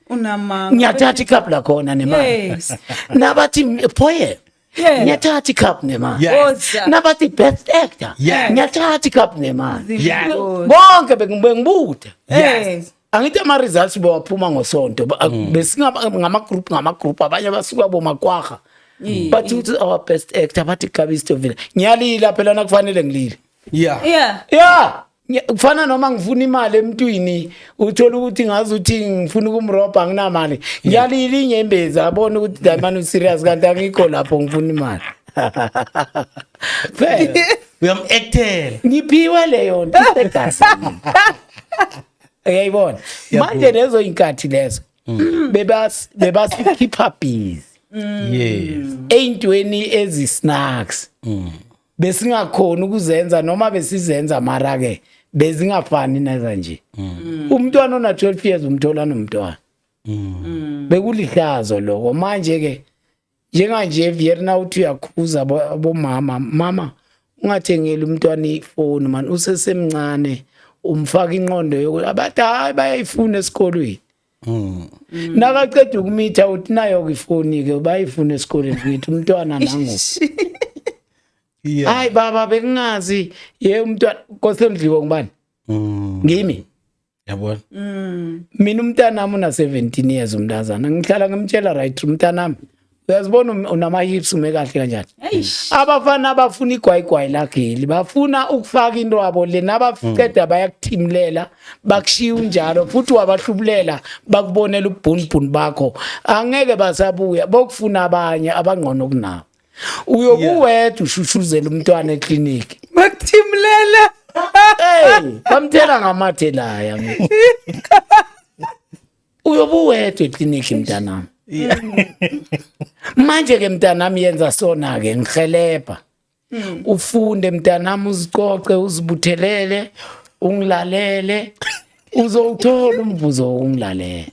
Unamanga. Ngiyathatha icup la khona nemali. Yes. Nabathi poem. Yeah. Ngiyathatha icup nemali. Yes. Nabathi best actor. Yes. Ngiyathatha icup nemali. Yeah. Bonke bengibuta. Yes. Angithi ama results bawaphuma ngosonto besingama group abanye basuka bomakwaga. But uthi our best actor bathi Gabisto Villa. Ngiyalila phela nakufanele ngilile. Yeah. Yeah. Yeah. Kufana noma ngifuna imali emntwini uthola ukuthi ngazi uthi ngifuna ukumroba nginamali ngiyalila inyembezi abona ukuthi damani userious kanti angikho lapho ngifuna imali. Phela Uyam-actela. ngiphiwe leyo nto isegas. Uyayibona manje lezo inkathi lezo bebasikhipha busy Yes. ey'ntweni ezi-snacks. Besingakhona ukuzenza noma besizenza mara ke bezingafani naza nje. Umntwana ona 12 years umthola nomntwana. Bekulihlazo lokho manje ke njenganje Vienna uthi uyakhuza mama ungathengeli umntwana ifoni man usesemncane umfaka inqondo yokuthi abathi hayi bayayifuna esikolweni. Nakaqeda ukumitha uthi nayo ifoni ke bayifuna esikolweni ngithi umntwana nango. Yeah. Hayi baba bengazi umntwana kosendliwa ngubani? Ngimi. Yabona. Mina umntana nami una 17 years umntazana ngihlala ngimtshela right umntana nami uyazibona unama hips umekahle kanjani. Abafana abafuna igwayigwayi lakhe bafuna ukufaka into yabo lena abaqeda bayakuthimlela bakushiya unjalo futhi wabahlubulela bakubonela ubhunibhuni bakho angeke basabuya bokufuna abanye abangqono kunawo. Uyobuwethu ushushuzela umntwana eclinic Bakuthimlela. Bamthela ngamathe laya. Uyobuwethu eclinic mntanami. Manje ke mntanami yenza sona ke ngihelebha. Ufunde mntanami uzicoce uzibuthelele ungilalele uzowuthola umvuzo wokungilalela.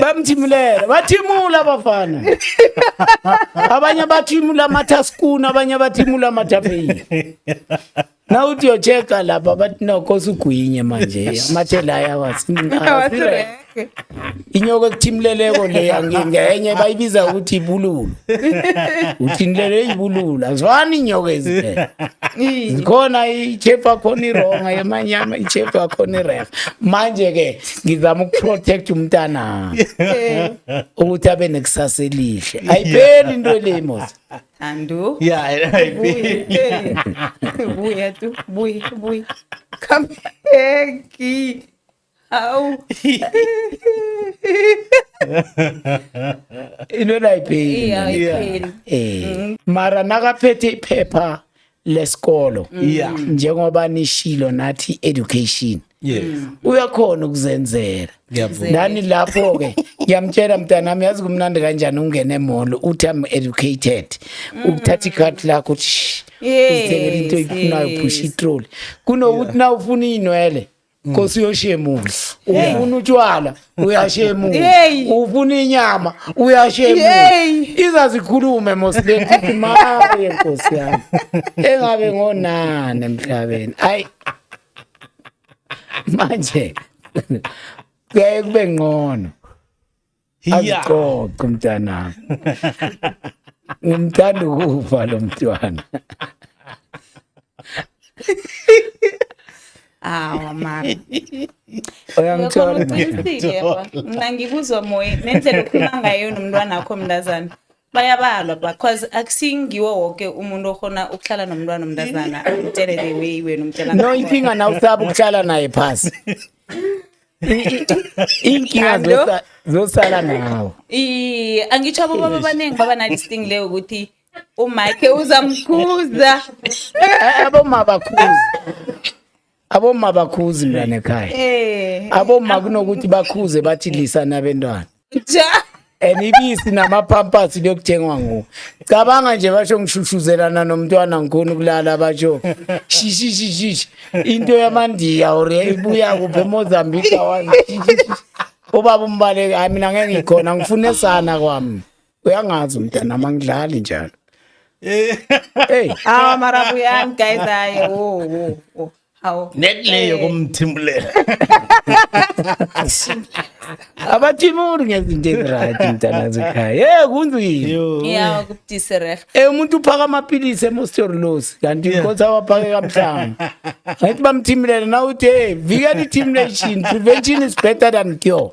bamthimulela bathimula abafana abanye bathimula amathaskuna abanye bathimula amathafeyini na uthi yocheka lapha bathi nokho ugwinye manje amathela ayawasindile inyoko ekuthimuleleko le angenye bayibiza ukuthi ibululu uthindlele ibululu azwani inyoko eziphela zikhona ichefa khona ironga yamanyama ichefa khona irefa manje ke ngizama ukuprotect umntana ukuthi abe nekusasa elihle ayipheli into le mos Andu. Yeah, Buya tu, buy. Come here. Au. into layipheli Yeah. mara nakaphethe iphepha lesikolo Yeah. njengoba nishilo nathi education Yes. uyakhona ukuzenzela Ngiyavuma. nani lapho ke ngiyamtshela mntanami yazi kumnandi kanjani ungene emall uthi am educated ukuthatha ikhadi lakho uthi uzithengela into oyifunayo push itroli kunokuthi na ufuna inwele Nkosi uyoshemula ufuna utshwala uyashemula ufuna inyama uyashemula izazikhulume mosilethi maye Nkosi yami engabe ngonane emhlabeni ayi manje kuyaye kube ngcono azicoce umntana ngimthanda ukufa lo mntwana Mama. uyangithola Mina ngibuzwa moya nendlela okhuluma ngayo nomntwana wakho mntazana. Bayabalwa because akusingiwo wonke umuntu okhona ukuhlala nomntwana omntazana utshele the way wena umtshela. no inkinga na usaba ukuhlala naye phasi inkinga zosala nawo Angitsho baba abanengi baba na listing leyo ukuthi uMike uzamkhuza. aboma bakhuzi mntwana ekhaya aboma kunokuthi bakhuze bathi lisa nabantwana Ja. ibisi namapampasi lokuthengwa ngo cabanga nje basho ngishushuzelana nomntwana ngikhona ukulala basho shishishishi into yamandiya or ibuya kuphe eMozambique awazi ubaba umbaleke mina ngeke ngikhona ngifune sana kwami uyangazi umntana mangidlali njalo Marabu yami guys aye oh. Hawo. Netleyo kumthimulela. abathimuri ngezinto ezirayithi mntana zekhaya kunzima Yeah, kutisere. umuntu uphaka amaphilisi emosterilosi kanti inkosi awaphake kamhlanga ngathi bamthimulele na uthi vikela i-termination prevention is better than cure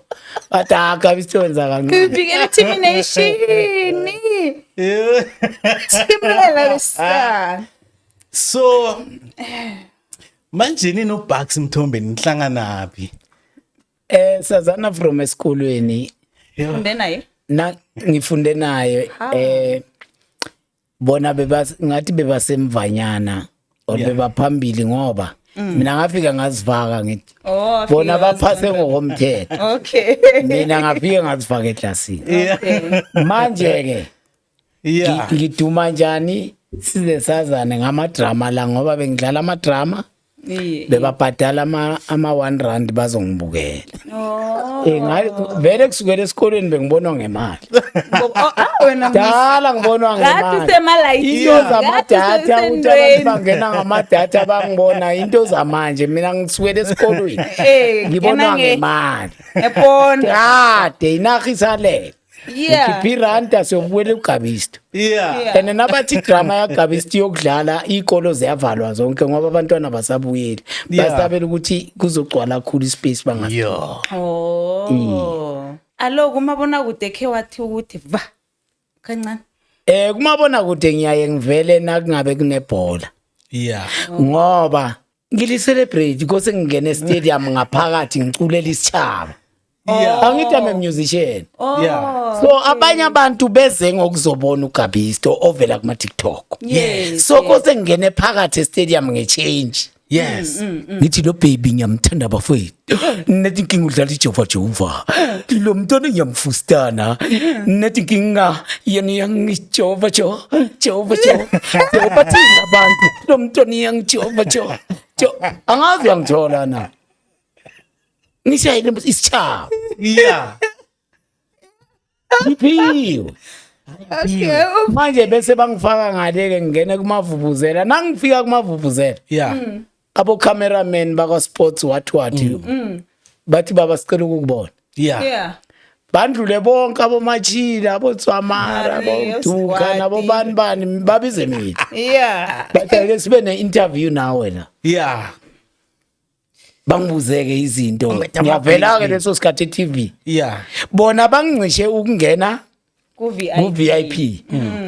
but akabi siwenza kancane Bigel termination. Timela lesa. So manje nini uBucks Mthombeni nihlangana phi? sazana from esikolweni Funde naye. na ngifunde naye bona ngathi bebasemvanyana or bebaphambili ngoba mina ngafika ngazivaka ngithi Oh, bona baphase ngokomthetho okay. mina ngafike ngazivaka eklasini Okay. manje ke Yeah. ngiduma njani size sazane ngamadrama la ngoba bengidlala amadrama bebabhadala ama 1 rand bazongibukela vele kusukela esikolweni bengibonwa ngemali Wena dala ngibonwa ngathi ngemali semalayini. into zamadatha ukuthi abantu bangena ngamadatha bangibona into zamanje mina ngisukela esikolweni ngibonwa ngemali Epona. kade inarhisale Yeah. Ukipiranta sobuwele uGabisto. Yeah. And nabathi drama ya Gabisto yokudlala ikolo ziyavalwa zonke ngoba abantwana basabuyeli. Basabela ukuthi kuzogcwala kakhulu ispace bangathi. Yeah. Oh. Alo kumabona kude ke wathi ukuthi va. Kancane. Kumabona kude ngiyaye ngivele nakungabe kunebhola. Yeah. Ngoba ngili celebrate kose ngingene stadium ngaphakathi ngiculela isitshaba. Angithi am a musician. Yeah. So abanye abantu beze ngokuzobona uGabisto ovela kuma TikTok. Yes. So kose ngene phakathi estadium ngechange. Yes. Ngithi lo baby ngiyamthanda bafowethu. Nethi inkinga udlala iJehova. Lo mntwana ngiyamfustana. Nethi inkinga yena yangijova Jehova. Jehova thina abantu. Lo mntwana yangijova. Angazi uyangithola na. ngishayile isichaba Yeah. ngiphiwe manje bese bangifaka ngale-ke ngingene kumavuvuzela nangifika kumavuvuzela Yeah. abo cameraman baka sports wathi bathi baba sicela ukukubona Yeah. Yeah. bandlule bonke abomachila abotswamara Mari, aboduka Swati. nabobani babize mina Yeah. bathi ake sibe ne-interview nawe la Yeah. bangibuzeke izinto Ungithe ngiyavela-ke ama-baby. leso sikhathi e-TV Yeah. bona bangincishe ukungena ku-VIP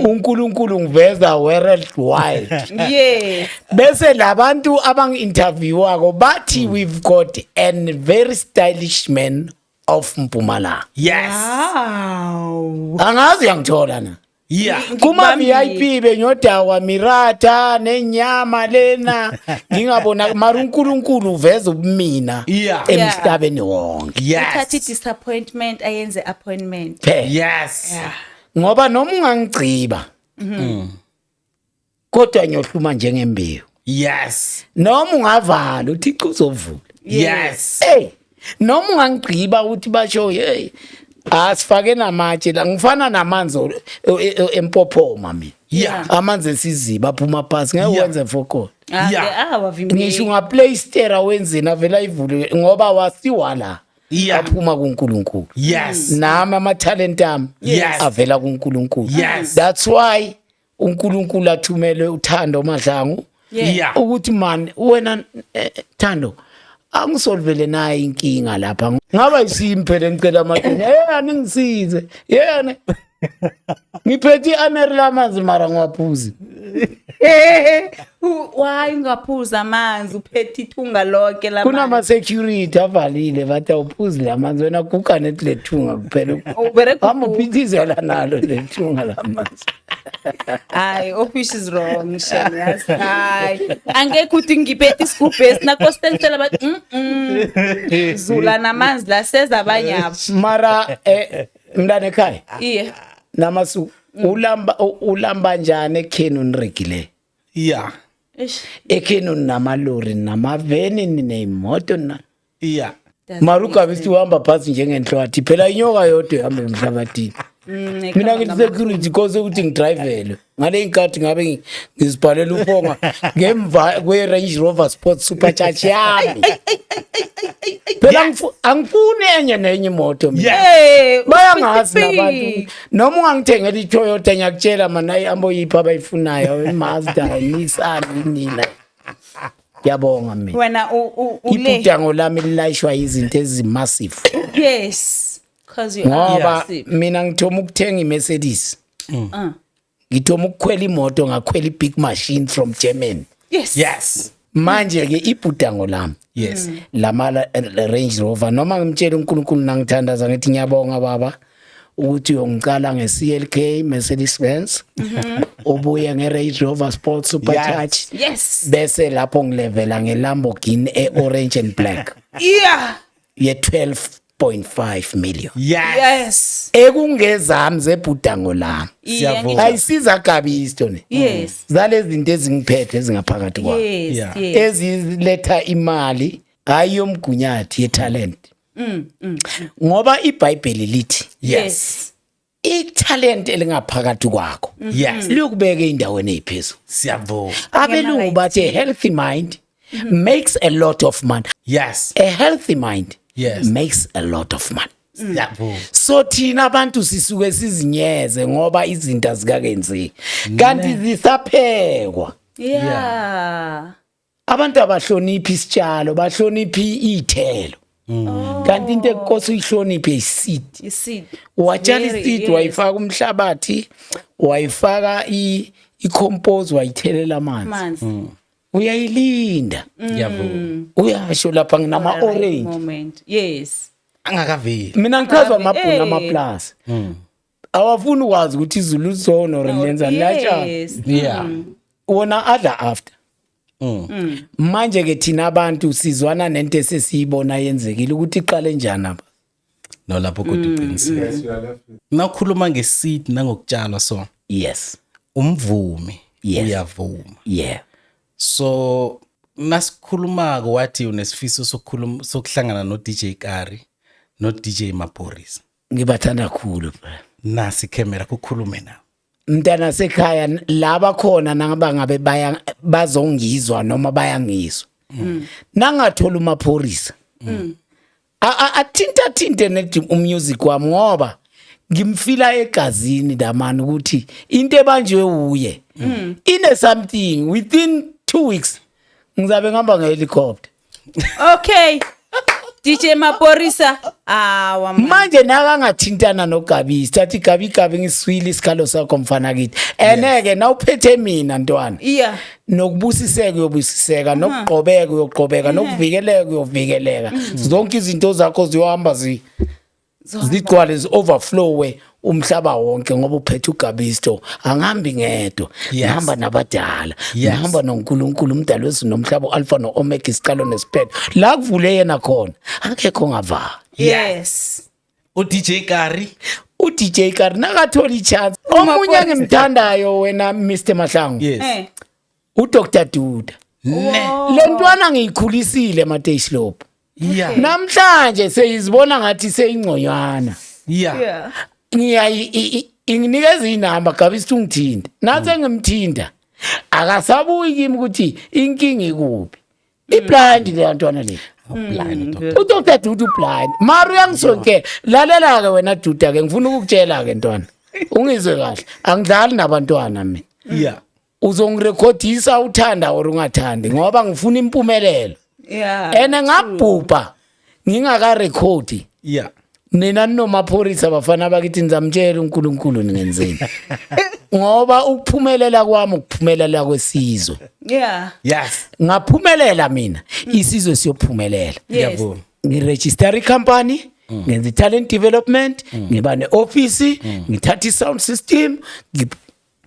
uNkulunkulu ngiveza worldwide Yeah. bese labantu abangi-interviewako bathi we've got a very stylish man of Mpumalanga Yes. Wow. angazi uyangithola na Yeah. kuma-VIP benyodawa mirata nenyama lena ngingabona mara uNkulunkulu uveza ubumina Yeah. emhlabeni wonke Uthatha Yes. disappointment ayenze appointment. phela Yes. ngoba noma ungangiciba kodwa ngiyohluma njengembewu Yes. noma ungavala uthi uzovula Yes. hey noma ungangigqiba uthi basho hey asifake namatshe la ngifana namanzi empophoma mina Yeah. amanzi esiziba aphuma phansi ngeke Yeah. wenze fokolo Yeah. ngisho ungaplaystera wenzeni avela ivule ngoba wasiwa la Yeah. aphuma kuNkulunkulu Yes. nami ama-talent ami Yes. avela kuNkulunkulu Yes. that's why uNkulunkulu athumele uThando Mahlangu Yeah. ukuthi man wena Thando angisolvele naye inkinga lapha ngaba isimphele ngicela amadini aningisize yena ngiphethe i-ameri lamanzi mara ngwaphuzi Why ungaphuza amanzi uphethe ithunga lonke la. kunama-security avalile bathi awuphuzi lamanzi wena kukane ethi lethunga kuphela Ubereka amuphithizela nalo lethunga lamanzi Hayi, office is wrong, Shanias. Hayi. Angeke uthi ngiphethe isigubhu esinakostelisela bathi zula namanzi la seza abanye abo. mara mntane ekhaya Iye. namasu ulamba njani ekheni uniregile Yeah. Eish. ekheni namalori namaveni neyimoto na Yeah. mara ugabe sithi uhamba phasi njengenhlwathi phela inyoka yodwa ihamba emhlabathini mina ngithi security cause ukuthi ngidrivele ngale inkathi ngabe ngizibhalela ufonga ngemva kwe-Range Rover Sport Supercharge yami phela angifuni enye nenye imoto mina Hey, bayangazi nabantu noma ungangithengela iToyota ngiyakutshela mana ihambo yiphi abayifunayo iMazda iNissan inina ngiyabonga mina wena ule. ibhudango lami lilayishwa izinto ezimassive Yes. Cause you ngoba are. mina ngithoma ukuthenga iMercedes ngithoma ukukhwela imoto ngakhwela ibig machine from Germany Yes. Yes. manje ke ibhudango lami Yes. lama Range Rover noma ngimtshela uNkulunkulu nangithandaza ngithi ngiyabonga baba ukuthi uyongicala nge-CLK Mercedes Benz ubuye nge-Range Rover Sport Supercharge Yes. bese lapho ngilevela ngeLamborghini e-orange and black Yeah. ye 12.5 million Yes. Yes. ekungezami zebhudango lami Siyavuma. ayisiza kabi istone Yes. zalezi zinto ezingiphethe ezingaphakathi kwami Yes. Yeah. Yes. eziletha imali hayi yomgunyathi yetalent ngoba iBhayibheli lithi Yes. italent elingaphakathi kwakho Yes. liyokubeka endaweni eziphezulu Siyavuma. abelungu bathi a healthy mind makes a lot of money Yes. a healthy mind Yes. makes a lot of money Siyavuma. so thina abantu sisuke sizinyeze ngoba izinto azikakenzeki kanti zisaphekwa Yeah. abantu abahloniphi isitshalo bahloniphi iy'thelo kanti into ekukose uyihloniphe iseed You see. watshala Very, iseed yes. wayifaka umhlabathi wayifaka i-compose wayithelela amanzi Manzi. uyayilinda Siyavuma. uyasho lapha nginama-orange Moment. Yes. Angakaveli. mina ngichazwa amabhunu Hey. amaplasi awafuni ukwazi ukuthi izulu lizona or lenzani liyatshana Yes. Yeah. wona adla after manje-ke thina abantu sizwana nento esesiyibona yenzekile ukuthi iqale njani apha No lapho kodwa uqinisile. Nakhuluma ngeseed nangokutshalwa so yes umvumi Yes. uyavuma. yeah So nasikhulumako wathi unesifiso sokuhlangana no DJ Kari no DJ Maphorisa. Ngibathanda kakhulu bra. Nasi camera kukhulume na. Mntana sekhaya laba khona nangaba ngabe bazongizwa noma bayangizwa. Nangathola uMaphorisa. Athinta nethi umusic wami ngoba ngimfila egazini damani ukuthi into ebanjwe uye. Ine something within 2 weeks ngizabe ngihamba ngehelicopter. Okay. DJ Maphorisa manje nakangathintana noGabi thathi Gabi ngiswile isikhalo sakho mfana kithi eneke nawuphethe mina ntwana yeah nokubusiseka uyobusiseka nokuqhobeka uyoqhobeka nokuvikeleka uyovikeleka zonke izinto zakho ziyohamba zigcwale overflow umhlaba wonke ngoba uphethe uGabisto angihambi ngedwa ngihamba nabadala ngihamba noNkulunkulu umdali wethu nomhlaba uAlpha noOmega isiqalo nesiphetho la kuvule yena khona akekho ngavala. Yes. uDJ Kari nakathola ichance omunye ngimthandayo wena Mr Mahlangu. Yes. uDr Duda lentwana ngiyikhulisile Mateyislope. Yeah. Namhlanje seyizibona ngathi seyingconywana. Yeah. Nginikeza inamba Gabi sithungithinta nathi ngimthinta akasabuyi kimi ukuthi inkingi ikuphi iblind le ntwana le Blind. uDr Dudu blind mara uyangisonke lalela ke wena Duda ke ngifuna ukukutshela ke ntwana ungizwe kahle angidlali nabantwana mina Yeah. uzongirekhodisa uthanda or ungathandi ngoba ngifuna impumelelo ene ngabhubha ngingakarekhodi Yeah. nina noMaphorisa bafana bakithi nizamtshela uNkulunkulu ningenzeni ngoba ukuphumelela kwami ukuphumelela kwesizwe. Yes. Ngaphumelela mina isizwe siyophumelela. Yabo. Ngiregister icompany ngenza talent development ngiba neoffice ngithatha isound system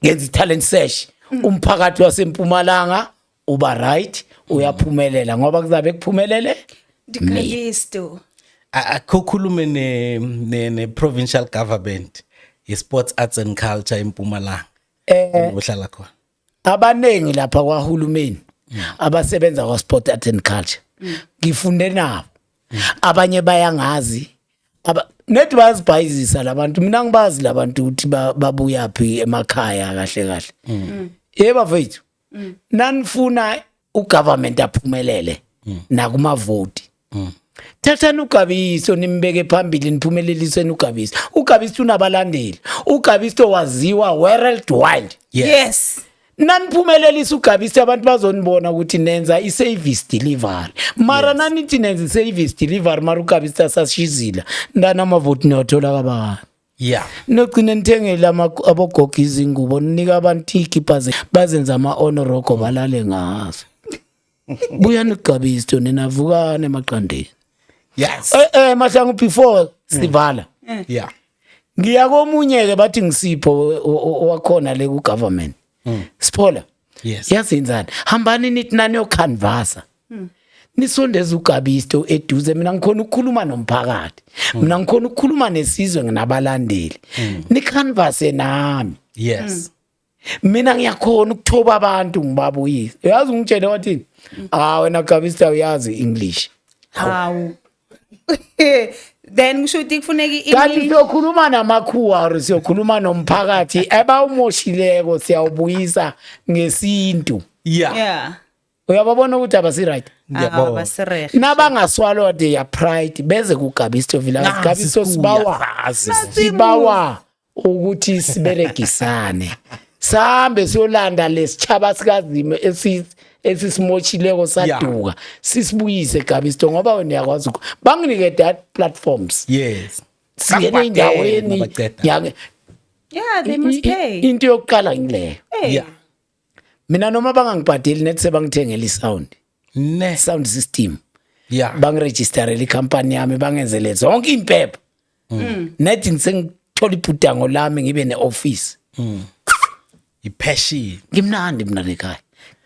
ngenza talent search umphakathi waseMpumalanga uba right uyaphumelela ngoba kuzabe kuphumelele Dikalisto. Akukhulume ne provincial government ye-sports arts and culture eMpumalanga ohlala khona abanengi lapha kwaHulumeni abasebenza kwa sport arts and culture ngifunde nabo abanye bayangazi nethi bazibhayizisa labantu mina ngibazi labantu ukuthi babuya phi emakhaya kahle yebo mfethu nanifuna ugovernment aphumelele nakumavoti thathani uGabiso nimbeke phambili niphumeleliseni uGabiso. uGabiso unabalandeli. uGabiso waziwa worldwide. Yes. Naniphumelelisa uGabiso abantu bazonibona ukuthi nenza iservice delivery. Mara nanithi nenza iservice delivery mara uGabiso asashizila. Ndana amavoti niyothola kabani. Yeah. Nogcina nithengela abogogo izingubo ninika abantu ikipaze bazenza ama-honor rogo balale ngazo. Buyani uGabiso ninavukane emaqandeni. Yes. Mahlangu before sivala. Yeah. Ngiya komunye ke bathi ngisipho wakhona le ku government. Spola. Yes. Yazenzani? Hambani nithi nani yocanvasa. Nisondeza uGabiso eduze mina ngikhona ukukhuluma nomphakathi. Mina ngikhona ukukhuluma nesizwe nginabalandeli. Nicanvase nami. Yes. Mina ngiyakhona ukuthoba abantu ngibabuyise. Uyazi ungitshela wathini? Wena Gabiso uyazi English. Hawu. Then ngisho ukuthi kufuneka kanti siyokhuluma namakhuwa siyokhuluma nomphakathi abawumoshileko siyawubuyisa ngesintu. Yeah. Uyababona ukuthi abasi right. Abasireh. Nabangaswallow their pride beze kuGabiso Vilakazi. Gabiso sibawa ukuthi siberegisane. Sambe siyolanda lesitshaba sikazimo esisimochileko saduka sisibuyise Gabiso ngoba wena yakwazi banginike that platforms. Yes. Singene indaweni Yeah, they must pay. into yokuqala ngileyo. Yeah. Mina noma bangangibhadeli net sebangithengela isound. Ne. Sound system. Yeah. Bangiregisterele icompany yami bangenzele zonke impepha. Net ngisengithola ibhudango lami ngibe neoffice. Ipassion. Ngimnandi mina lekhaya.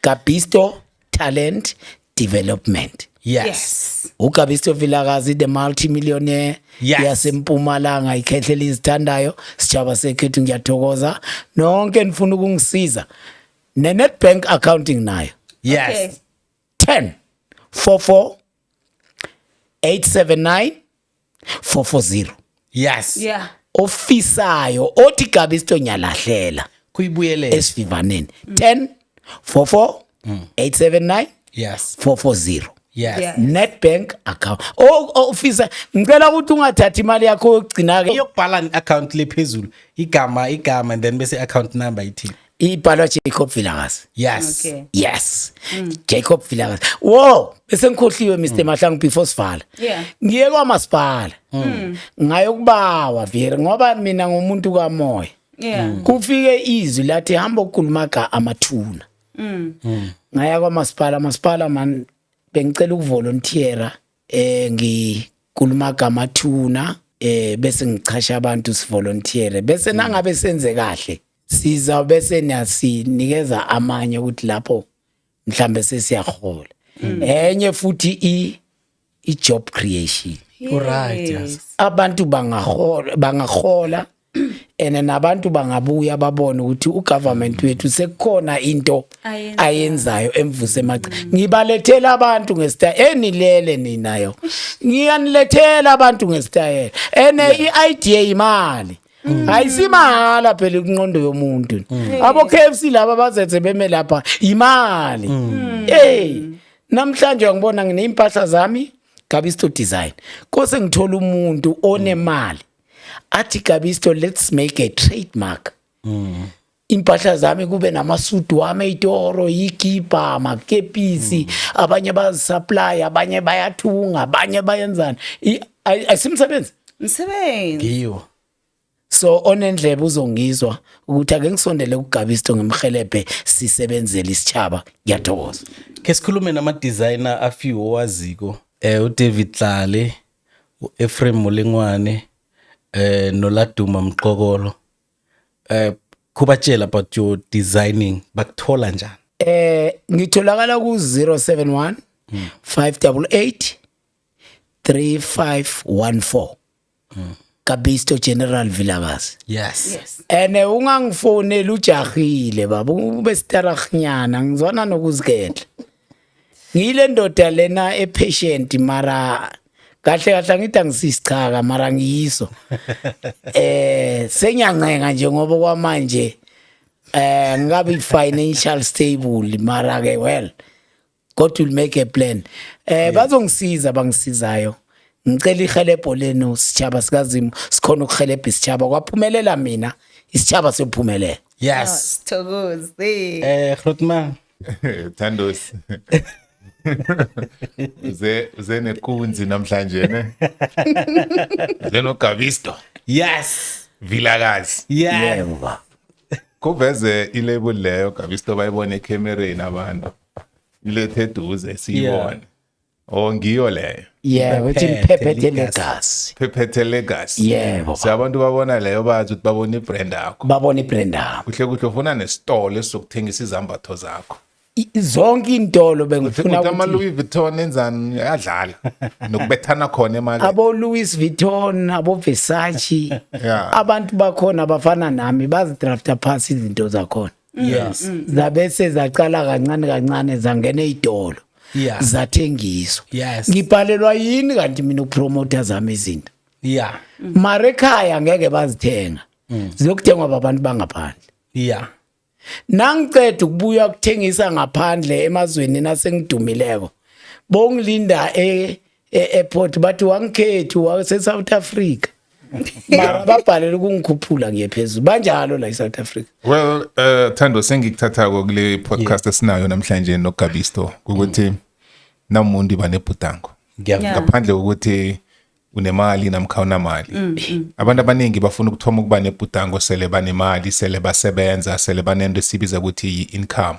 Gabiso Talent Development. Yes. uGabiso Vilakazi the multi-millionaire yaseMpumalanga ikhehlele izithandayo sijaba sekhethu ngiyathokoza nonke nifuna ukungisiza neNetbank accounting nayo. Yes. 10 44 879 440 yes Yeah. ofisayo othi Gabisto nyalahlela kuyibuyelela esivivaneni 10 44 879 yes 440 yes Yeah. Nedbank account officer ngicela ukuthi ungathathi imali yakho yokugcina ke iyokubhala i-account lephezulu igama and then bese account number ithini ibhalwa Jacob Vilakazi yes Okay. yes Jacob Vilakazi wo bese ngikhohliwe Mr Mahlangu before sivala Yeah. ngiye kwamasipala ngayokubawa vele ngoba mina ngumuntu kamoya Yeah. kufike izwi lathi hamba ukukhuluma amathuna ngaya kwamasipala man bengicela ukuvolunteera ngikhuluma amathuna bese ngichasha abantu sivolunteer bese nangabe senze kahle siza bese niyasinikeza amanye ukuthi lapho mhlambe sesiyahola enye futhi i-job creation Right, yes. abantu bangahola ene nabantu bangabuya babone ukuthi ugovernment wethu sekukhona into ayenzayo emvuse macha ngibalethela abantu ngesitayela enilele ninayo ngiyanilethela abantu ngesitayela ene i-idea imali ayisimahala phela inqondo yomuntu abo KFC laba bazethe beme lapha imali namhlanje ngibona ngineimpahla zami Gabisto design kose ngithola umuntu onemali athi Gabisto let's make a trademark impahla zami kube namasudu wami eitoro ikipa makepisi abanye bazisupply abanye bayathunga abanye bayenzana asimsebenzi Msebenzi. ngiyo so onendlebe uzongizwa ukuthi ake ngisondele kuGabisto ngimhelebhe sisebenzele isitshaba ngiyathokoza ke sikhulume nama-designer afiwe owaziko uDavid Tlale uEphraim Molengwane noLaduma Mqokolo kubatshela about your designing bakuthola njani ngitholakala ku 071 588 3514 Gabisto General Vilakazi yes Yes. ene ungangifonela ujahile baba ube staragnyana ngizona nokuzikhetla ngile ndoda lena epatient mara kahle ngithi angisichaka mara ngiyiso senyancenga nje ngoba kwamanje ngabe financial stable mara ke well God will make a plan bazongisiza bangisizayo ngicela ihelebho leno sitshaba sikaZimu sikhona ukuhelebha isitshaba kwaphumelela mina isitshaba sephumelela yes Thokoze. Grootman Thandos. Ze nekunzi namhlanje ne. Zeno Gabisto. yes Vilakazi. yes yebo Kuveze ilabel leyo Gabisto bayibone ecamereni abantu. Ilethe eduze siyibone. Ngiyo leyo. yebo uthi Phephethe phephethe legacy Phephethe Legacy. yebo Sabantu babona leyo bathi ukuthi babone ibrand yakho. babona ibrand yakho Kuhle kuhle ufuna nesitolo esizokuthengisa izambatho zakho. zonke intolo bengifuna Ukuthi ama ukuthi Louis Vuitton enzani ayadlala nokubethana khona emarket. abo Louis Vuitton abo Versace Yeah. abantu bakhona bafana nami bazidrafta phansi izinto zakhona yes zabese zacala kancane zangena ezitolo Yeah. zathengiswa Yes. ngibhalelwa yini kanti mina ukupromoter zami izinto yeah mara ekhaya ngeke bazithenga ziyokuthengwa babantu bangaphandle yeah nangiceda ukubuya ukuthengisa ngaphandle emazweni nasengidumileko bongilinda airport bathi wangikhethu wase South Africa mara babhalela ukungikhuphula ngiyephezulu banjalo la eSouth Africa Well, Thando sengikuthatha kule podcast esinayo namhlanje noGabisto ukuthi namuntu banebhutango. ngiyavuma Ngaphandle kokuthi unemali namkha unamali. Abantu abaningi bafuna ukuthoma ukuba nebhutango sele banemali, sele basebenza, sele banento esibiza ukuthi income.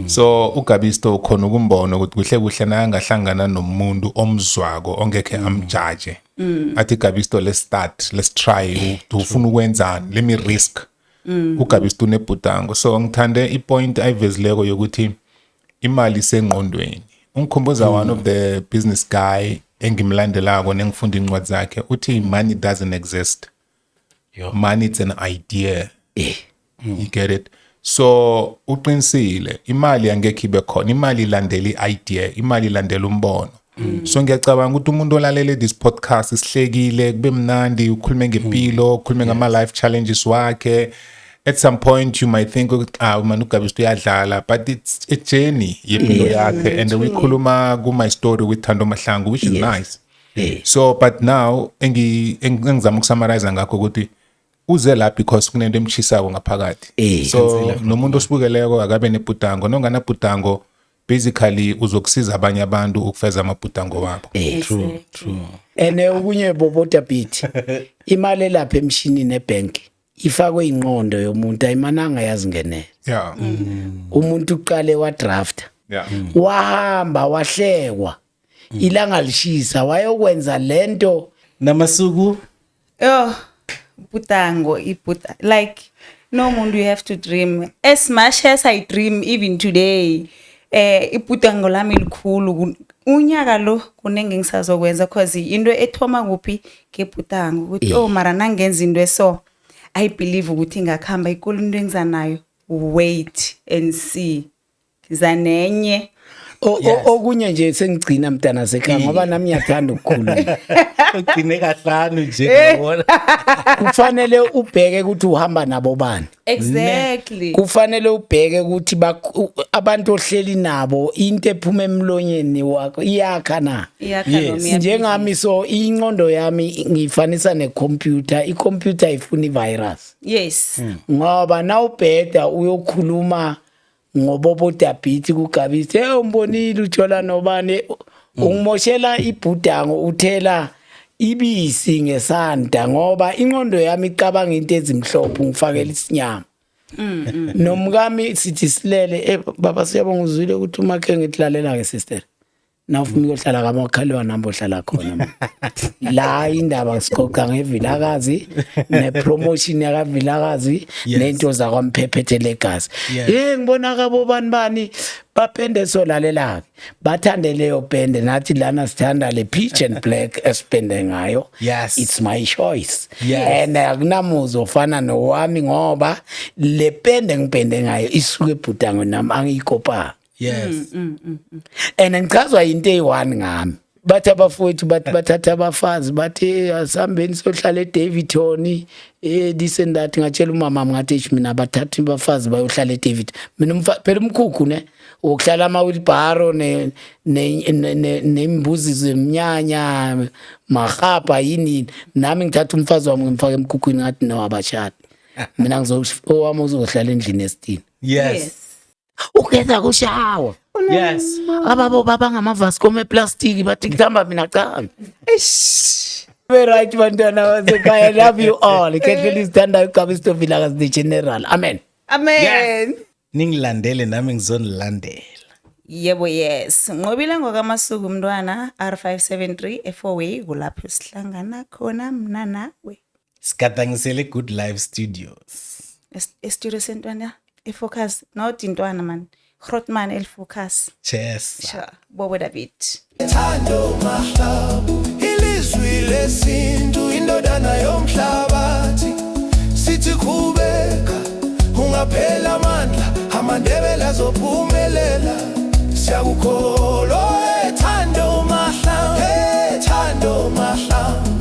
So uGabisto khona ukumbona ukuthi kuhle nayangahlangana nomuntu omzwako ongekhe amjudge. Athi Gabisto let's try ufuna ukwenzani, let me risk. uGabisto unebhutango. So ngithande ipoint ayivezileko yokuthi imali sengqondweni. Ungikhumbuza one of the business guy engimlandelako nengifunda incwadi zakhe uthi money doesn't exist. Yo. Money it's an idea. You get it? So uqinisile imali angekho ibe khona, imali ilandela i-idea, imali ilandela umbono. So ngiyacabanga ukuthi umuntu olalela this podcast isihlekile kube mnandi ukhulume ngempilo, ukhulume ngama life challenges wakhe. At some point you might think man uGabi uyadlala, but it's a journey yempilo yakhe, and we khuluma ku my story with Thando Mahlangu, which is nice. So but now engizama ukusummarize ngakho ukuthi uze la because kunento emchisako ngaphakathi. So nomuntu osibukeleko akabe nebhudango, nongana bhudango basically uzokusiza abanye abantu ukufeza amabhudango wabo. True. Ene okunye bobota bit. Imali lapha emshini nebank ifakwe inqondo yomuntu ayimananga yazingenela. Yeah. Umuntu uqale wa draft. Yeah. Wahamba wahlekwa. Ilanga lishisa wayokwenza lento Namasuku Butango, like no muntu, you have to dream. As much as I dream even today, ibutango lami likhulu. Unyaka lo kunenge ngisazokwenza cause into ethoma kuphi ngebutango ukuthi mara nangenza into eso I believe ukuthi ngakhamba ikulu into engizanayo. Wait and see. Ngizanenye. Okunye nje sengigcina mntana sekhaya ngoba nami ngiyathanda ukukhuluma. ugcine kahlanu nje ngibona. Kufanele ubheke ukuthi uhamba nabo bani. Exactly. Kufanele ubheke ukuthi abantu ohleli nabo into ephuma emlonyeni wakho iyakha na. Njengami so inqondo yami ngifanisa necomputer, icomputer ifuna ivirus. Yes. Ngoba nawubheda uyokhuluma ngobobota bit kuGabi umbonile uthola nobani ungimoshela ibhudango uthela ibisi ngesanda ngoba inqondo yami icabanga into ezimhlophe ngifakela isinyama. Nomkami sithi silele baba siyabonga uzwile ukuthi umakhe ngitlalela ke sister. Nawufuna ukuhlala kamakhalwa namba ohlala khona. La indaba sikoqa ngevilakazi nepromotion yakavilakazi nento zakwaMphephethe legazi. Ngibona kabo bani bapende solalela bathande leyo pende nathi lana sithanda le peach and black espende ngayo. Yes. It's my choice. Yes. And akunamuzo ofana nowami ngoba le pende ngipende ngayo isuke ebhudango nami angiyikopa. Yes. And ngichazwa into eyi1 ngami. Bathi abafowethu bathatha abafazi bathi asambeni sohlala eDavidton this and that ngatshela umama ngathi mina bathatha abafazi bayohlala eDavid. Mina phela umkhukhu ne ukuhlala ama wheelbarrow nembuzi zemnyanya mahapa yini nami ngithatha umfazi wami ngimfaka emkhukhwini ngathi no abashadi. Mina ngizowami uzohlala endlini esitini. Yes. Ukhetha kushawa. Yes. Ababo baba ngamavasco eplastic bathi kuthamba mina cha. Very right bantwana basekhaya. I love you all. Kehle isithanda uGabi Vilakazi the general. Amen. Amen. Ningilandele nami ngizonilandela. Yebo, yes. Ngobile ngokaMasuku mntwana R573 E4 way kulapho sihlangana khona mina nawe. Sigadangisele Good Life Studios. Studio sentwana eFocus not intwana man. Grootman elFocus. Cheers. Sure. Bobo David. Thando Mahlangu ilizwi lesintu indodana yomhlabathi sithi khubeka ungaphela amandla amandebela azophumelela siyakukholwa Thando Mahlangu